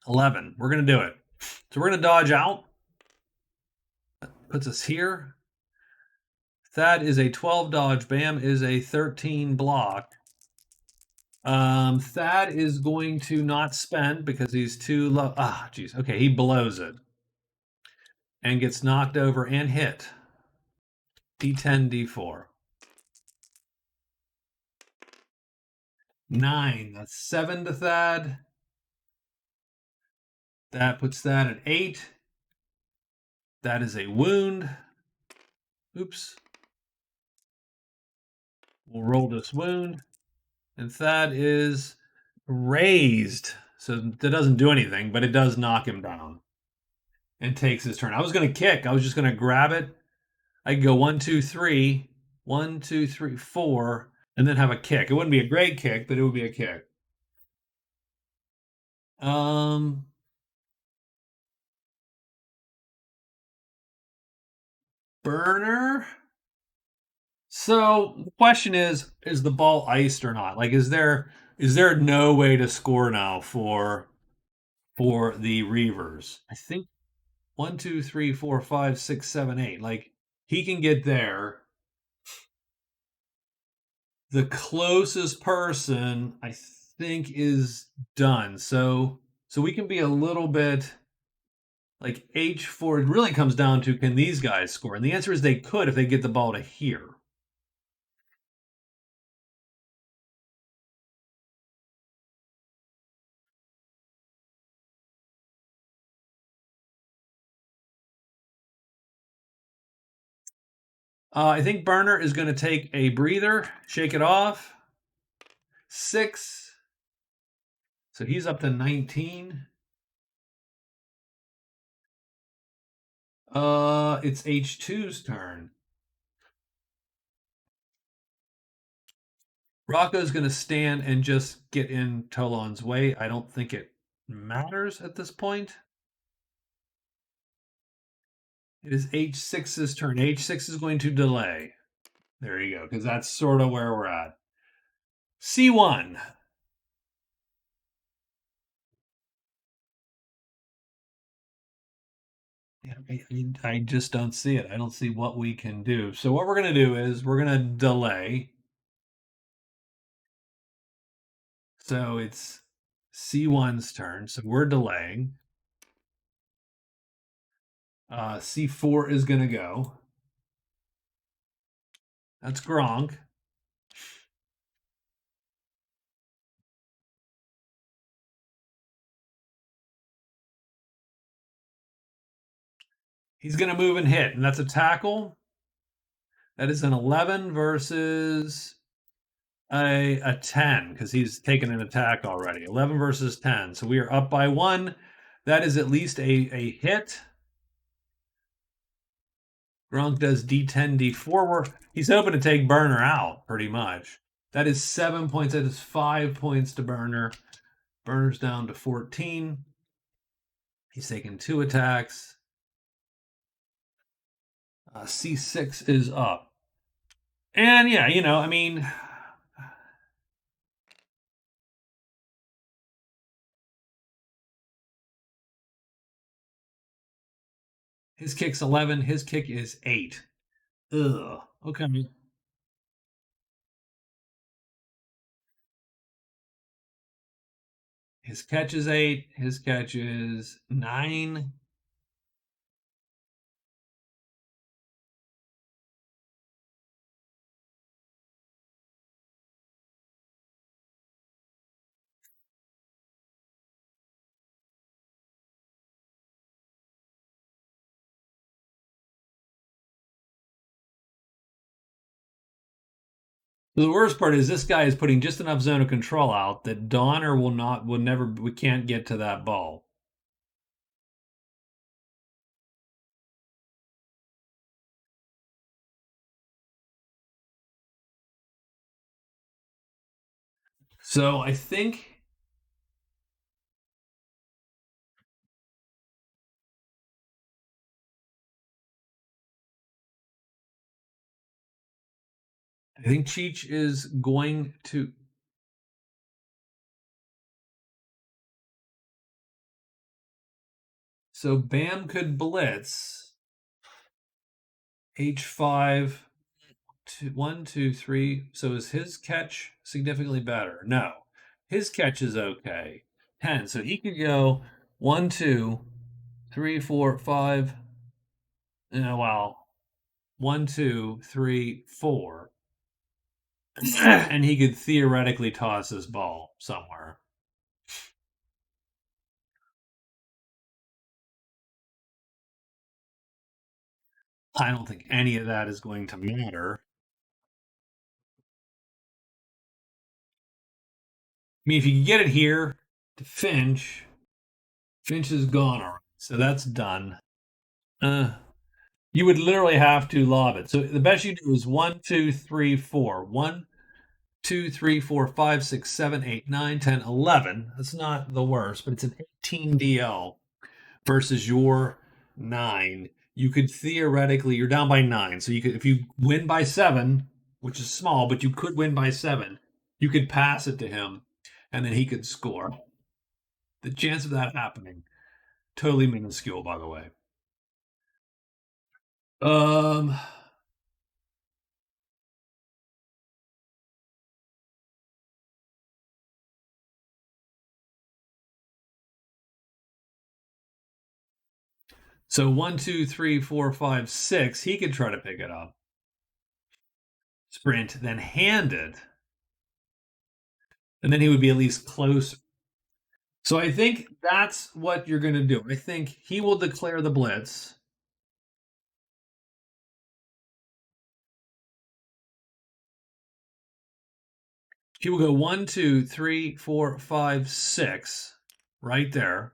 11. We're going to do it. So we're going to dodge out. Puts us here. Thad is a 12 dodge. Bam is a 13 block. Thad is going to not spend because he's too low. Ah, geez. Okay, he blows it. And gets knocked over and hit. D10, D4. 9. That's 7 to Thad. That puts that at 8. That is a wound. Oops. We'll roll this wound. And Thad is raised. So that doesn't do anything, but it does knock him down. And takes his turn. I was going to kick. I was just going to grab it. I could go 1, 2, 3. 1, 2, 3, 4. And then have a kick. It wouldn't be a great kick, but it would be a kick. Burner. So the question is the ball iced or not? Like, is there no way to score now for the Reavers? I think 1, 2, 3, 4, 5, 6, 7, 8. Like, he can get there. The closest person, I think, is done. So we can be a little bit like H4. It really comes down to, can these guys score? And the answer is they could if they get the ball to here. I think Burner is going to take a breather, shake it off. 6. So he's up to 19. It's H2's turn. Rocco's going to stand and just get in Tolan's way. I don't think it matters at this point. It is H6's turn. H6 is going to delay. There you go, because that's sort of where we're at. C1. I just don't see it. I don't see what we can do. So what we're going to do is we're going to delay. So it's C1's turn. So we're delaying. C4 is going to go. That's Gronk. He's going to move and hit, and that's a tackle. That is an 11 versus a 10 because he's taken an attack already. 11 versus 10. So we are up by 1. That is at least a hit. Gronk does D10, D4. He's hoping to take Burner out, pretty much. That is 7 points. That is 5 points to Burner. Burner's down to 14. He's taking 2 attacks. C6 is up. And yeah, I mean, his kick's 11. His kick is 8. Ugh. Okay. His catch is 8. His catch is 9. The worst part is this guy is putting just enough zone of control out that Donner will never, we can't get to that ball. So I think Cheech is going to. So Bam could blitz H5 1, 2, 3. So is his catch significantly better? No. His catch is okay. 10. So he could go 1, 2, 3, 4, 5. Wow. 1, 2, 3, 4. And he could theoretically toss his ball somewhere. I don't think any of that is going to matter. I mean, if you can get it here to Finch, Finch is gone already. So that's done. You would literally have to lob it. So the best you do is 1, 2, 3, 4. 1, 2, 3, 4, 5, 6, 7, 8, 9, 10, 11. That's not the worst, but it's an 18 DL versus your 9. You could theoretically, you're down by 9. So you could, if you win by 7, which is small, but you could win by 7, you could pass it to him and then he could score. The chance of that happening, totally minuscule, by the way. Um, So 1, 2, 3, 4, 5, 6. He could try to pick it up. Sprint, then hand it. And then he would be at least close. So I think that's what you're going to do. I think he will declare the blitz. He will go 1, 2, 3, 4, 5, 6. Right there.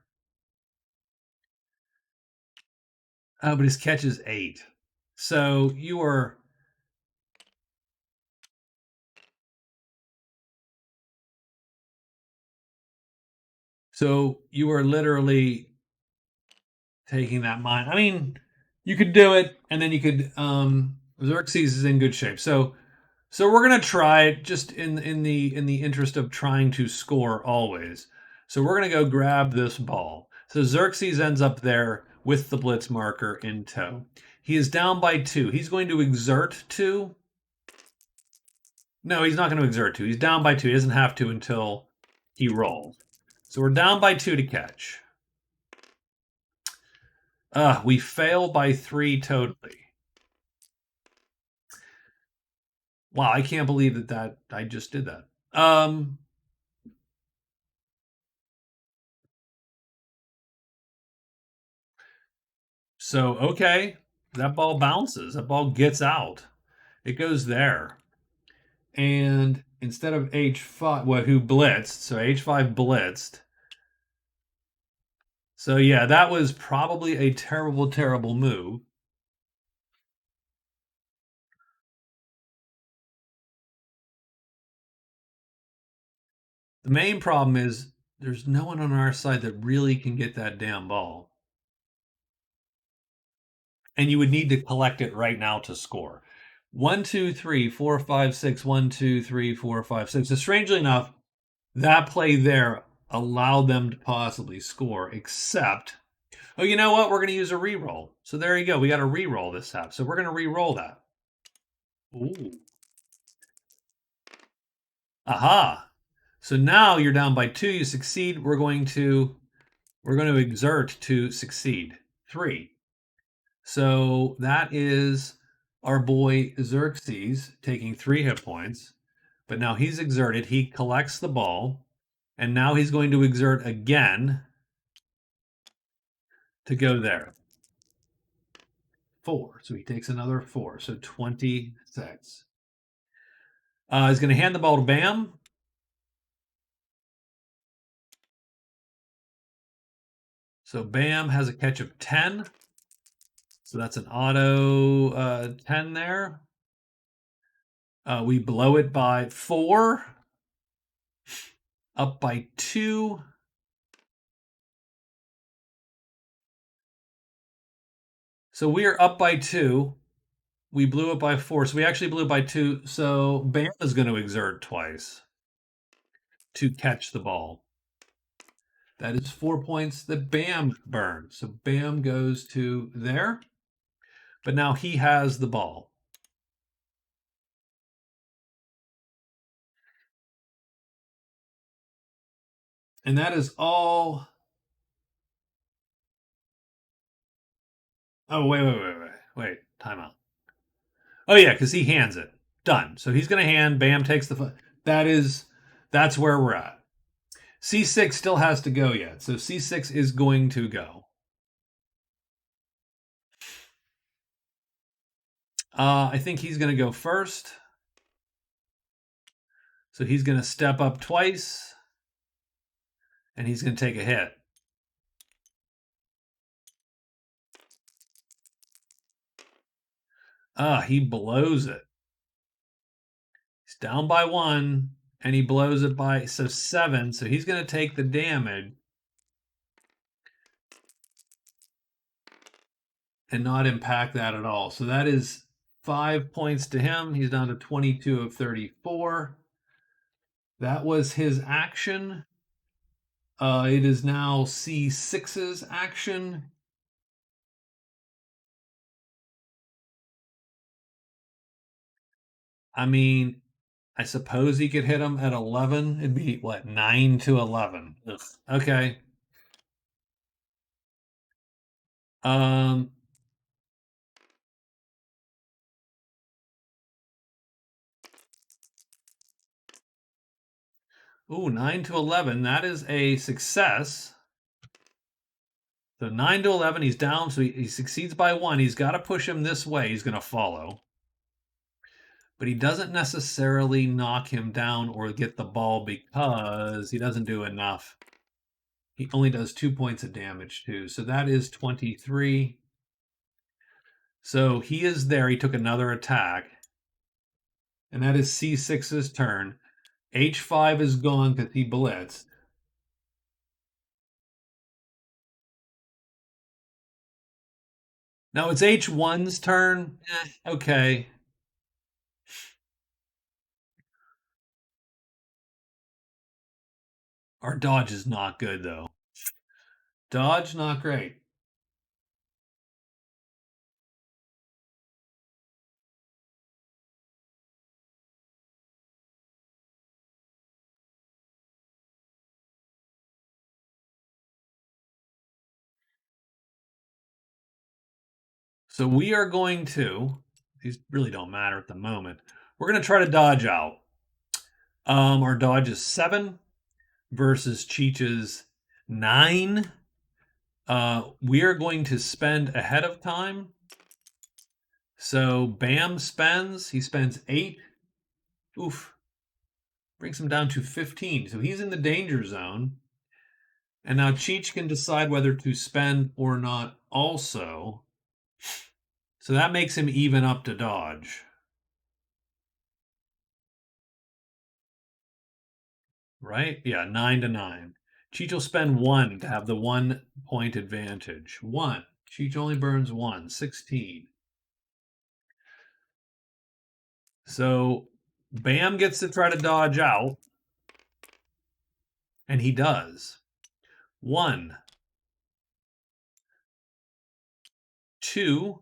But his catch is 8. So you are. So you are literally taking that mine. I mean, you could do it, and then you could. Xerxes is in good shape. So we're gonna try it just in the interest of trying to score always. So we're gonna go grab this ball. So Xerxes ends up there with the blitz marker in tow. He is down by 2. He's going to exert 2. No, he's not going to exert 2. He's down by 2. He doesn't have to until he rolls. So we're down by 2 to catch. We fail by 3 totally. Wow, I can't believe that I just did that. So okay, that ball bounces. That ball gets out. It goes there. And instead of H5, well, who blitzed? So H5 blitzed. So yeah, that was probably a terrible, terrible move. The main problem is there's no one on our side that really can get that damn ball. And you would need to collect it right now to score. 1, 2, 3, 4, 5, 6. 1, 2, 3, 4, 5, 6. So strangely enough, that play there allowed them to possibly score, except, oh, you know what? We're going to use a re-roll. So there you go. We got to re-roll this half. So we're going to re-roll that. Ooh. Aha. So now you're down by 2. You succeed. We're going to exert to succeed. 3. So that is our boy Xerxes taking 3 hit points. But now he's exerted. He collects the ball. And now he's going to exert again to go there. 4. So he takes another 4. So 26. He's going to hand the ball to Bam. So Bam has a catch of 10. So that's an auto 10 there. We blow it by 4. Up by 2. So we are up by 2. We blew it by 4. So we actually blew it by 2. So Bam is going to exert twice to catch the ball. That is 4 points that Bam burned. So Bam goes to there. But now he has the ball. And that is all. Oh, wait. Timeout. Oh, yeah, because he hands it. Done. So he's going to hand. Bam takes the. That's where we're at. C6 still has to go yet. So C6 is going to go. I think he's going to go first. So he's going to step up twice. And he's going to take a hit. He blows it. He's down by 1. And he blows it by 7. So he's going to take the damage. And not impact that at all. So that is 5 points to him. He's down to 22 of 34. That was his action. It is now C6's action. I mean, I suppose he could hit him at 11. It'd be, what, 9 to 11. Ugh. Okay. Ooh, 9 to 11. That is a success. So 9 to 11, he's down, so he succeeds by 1. He's got to push him this way. He's going to follow. But he doesn't necessarily knock him down or get the ball because he doesn't do enough. He only does 2 points of damage, too. So that is 23. So he is there. He took another attack. And that is C6's turn. H5 is gone because he blitzed. Now it's H1's turn. Okay. Our dodge is not good, though. Dodge, not great. So we are going to, these really don't matter at the moment. We're going to try to dodge out. Our dodge is 7 versus Cheech's 9. We are going to spend ahead of time. So Bam spends. He spends 8. Oof. Brings him down to 15. So he's in the danger zone. And now Cheech can decide whether to spend or not also. So that makes him even up to dodge. Right? Yeah, 9 to 9. Cheech will spend 1 to have the 1 point advantage. 1. Cheech only burns 1. 16. So Bam gets to try to dodge out. And he does. 1. 2.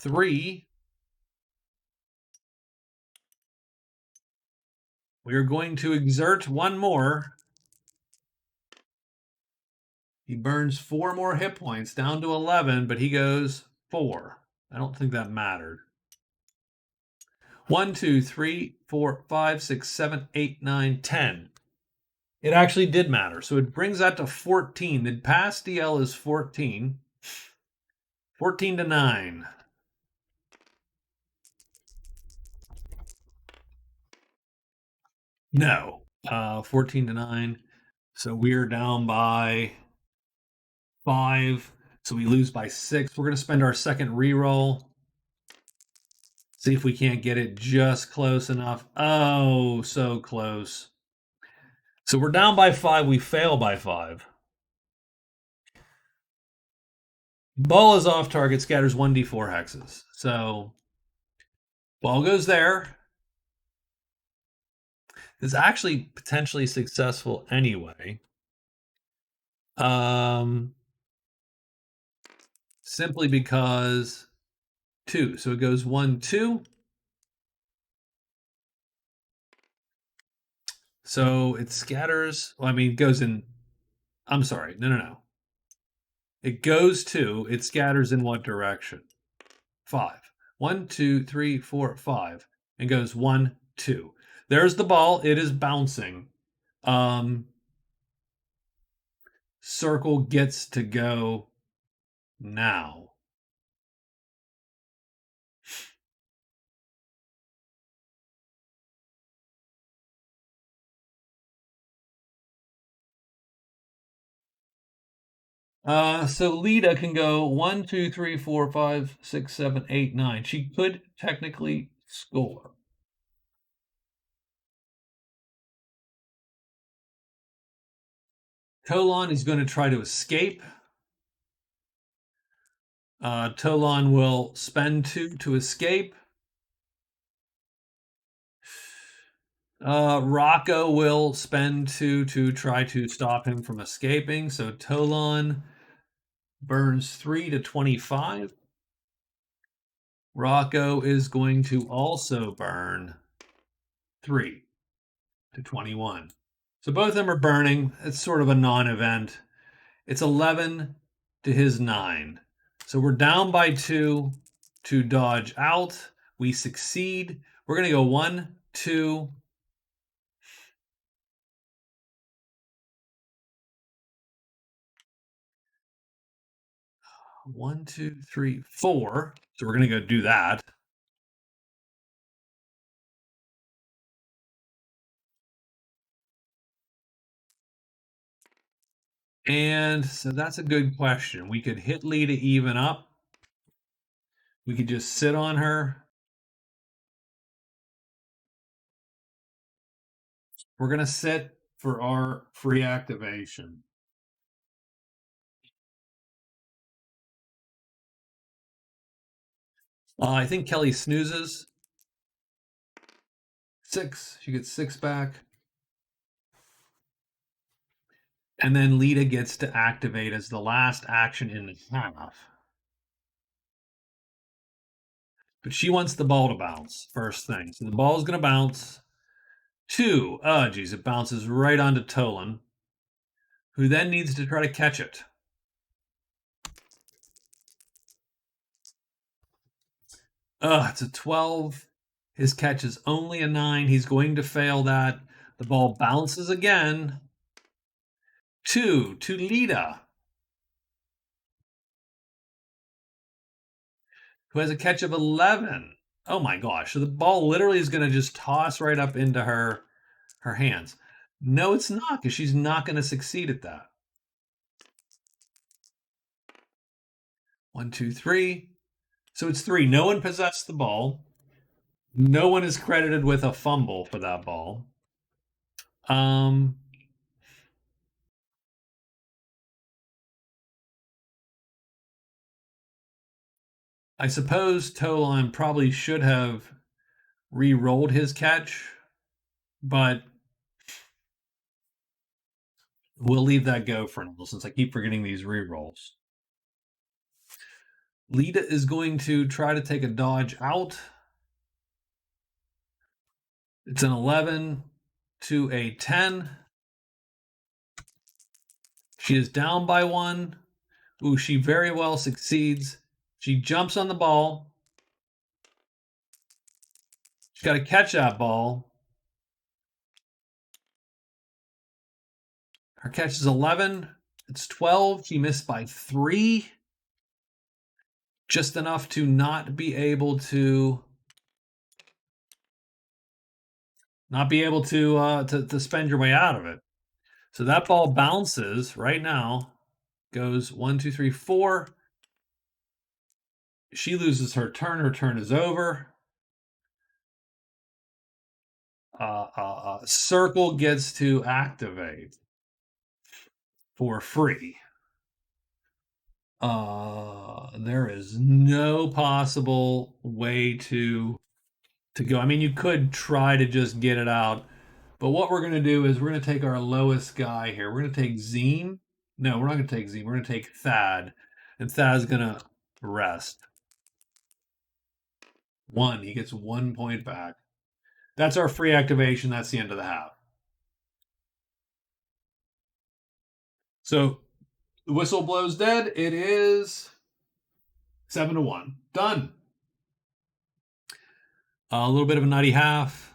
3. We are going to exert 1 more. He burns 4 more hit points down to 11, but he goes 4. I don't think that mattered. 1, 2, 3, 4, 5, 6, 7, 8, 9, 10. It actually did matter. So it brings that to 14. The pass DL is 14. 14-9. No. 14-9. So we're down by 5. So we lose by 6. We're going to spend our second reroll. See if we can't get it just close enough. Oh, so close. So we're down by 5. We fail by 5. Ball is off target, scatters 1d4 hexes. So ball goes there. It's actually potentially successful anyway. Simply because 2. So it goes 1, 2. So it scatters. Well, I mean, it goes in. I'm sorry. No. It goes 2. It scatters in what direction? 5. 1, 2, 3, 4, 5. And goes 1, 2. There's the ball. It is bouncing. Circle gets to go now. So Lita can go 1, 2, 3, 4, 5, 6, 7, 8, 9. She could technically score. Tolan is going to try to escape. Tolan will spend 2 to escape. Rocco will spend 2 to try to stop him from escaping. So Tolan burns 3 to 25. Rocco is going to also burn 3 to 21. So both of them are burning. It's sort of a non-event. It's 11 to his 9. So we're down by 2 to dodge out. We succeed. We're going to go 1, 2. 1, 2, 3, 4. So we're going to go do that. And so that's a good question. We could hit Lee to even up. We could just sit on her. We're going to sit for our free activation. I think Kelly snoozes. 6. She gets 6 back. And then Lita gets to activate as the last action in the half. But she wants the ball to bounce first thing. So the ball's going to bounce. 2. Oh, geez, it bounces right onto Tolan, who then needs to try to catch it. It's a 12. His catch is only a 9. He's going to fail that. The ball bounces again. 2 to Lita, who has a catch of 11. Oh my gosh. So the ball literally is going to just toss right up into her hands. No, it's not, because she's not going to succeed at that. 1, 2, 3. So it's 3. No one possessed the ball. No one is credited with a fumble for that ball. I suppose Tolan probably should have re-rolled his catch, but we'll leave that go for now since I keep forgetting these re-rolls. Lita is going to try to take a dodge out. It's an 11 to a 10. She is down by 1. Ooh, she very well succeeds. She jumps on the ball. She's got to catch that ball. Her catch is 11. It's 12. She missed by 3. just enough to not be able to to spend your way out of it. So that ball bounces right now, goes 1, 2, 3, 4. She loses her turn. Her turn is over. Circle gets to activate for free. There is no possible way to go. I mean, you could try to just get it out, but what we're going to do is we're going to take our lowest guy here. We're going to take Zine. No, we're not going to take Zine. We're going to take Thad, and Thad's going to rest. 1. He gets 1 point back. That's our free activation. That's the end of the half. So the whistle blows dead. It is 7-1. Done. A little bit of a nutty half.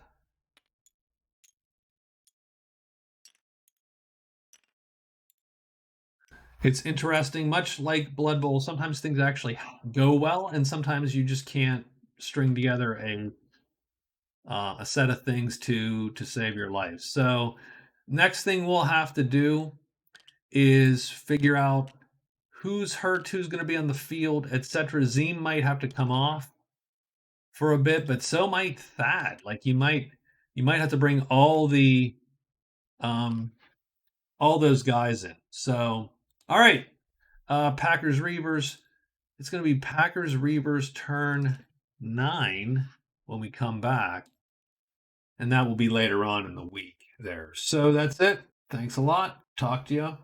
It's interesting, much like Blood Bowl, sometimes things actually go well, and sometimes you just can't string together a set of things to save your life. So next thing we'll have to do is figure out who's hurt, who's going to be on the field, etc. Zine might have to come off for a bit, but so might Thad. Like you might have to bring all those guys in. So all right, Packers Reavers. It's going to be Packers Reavers turn 9 when we come back, and that will be later on in the week there. So that's it. Thanks a lot. Talk to you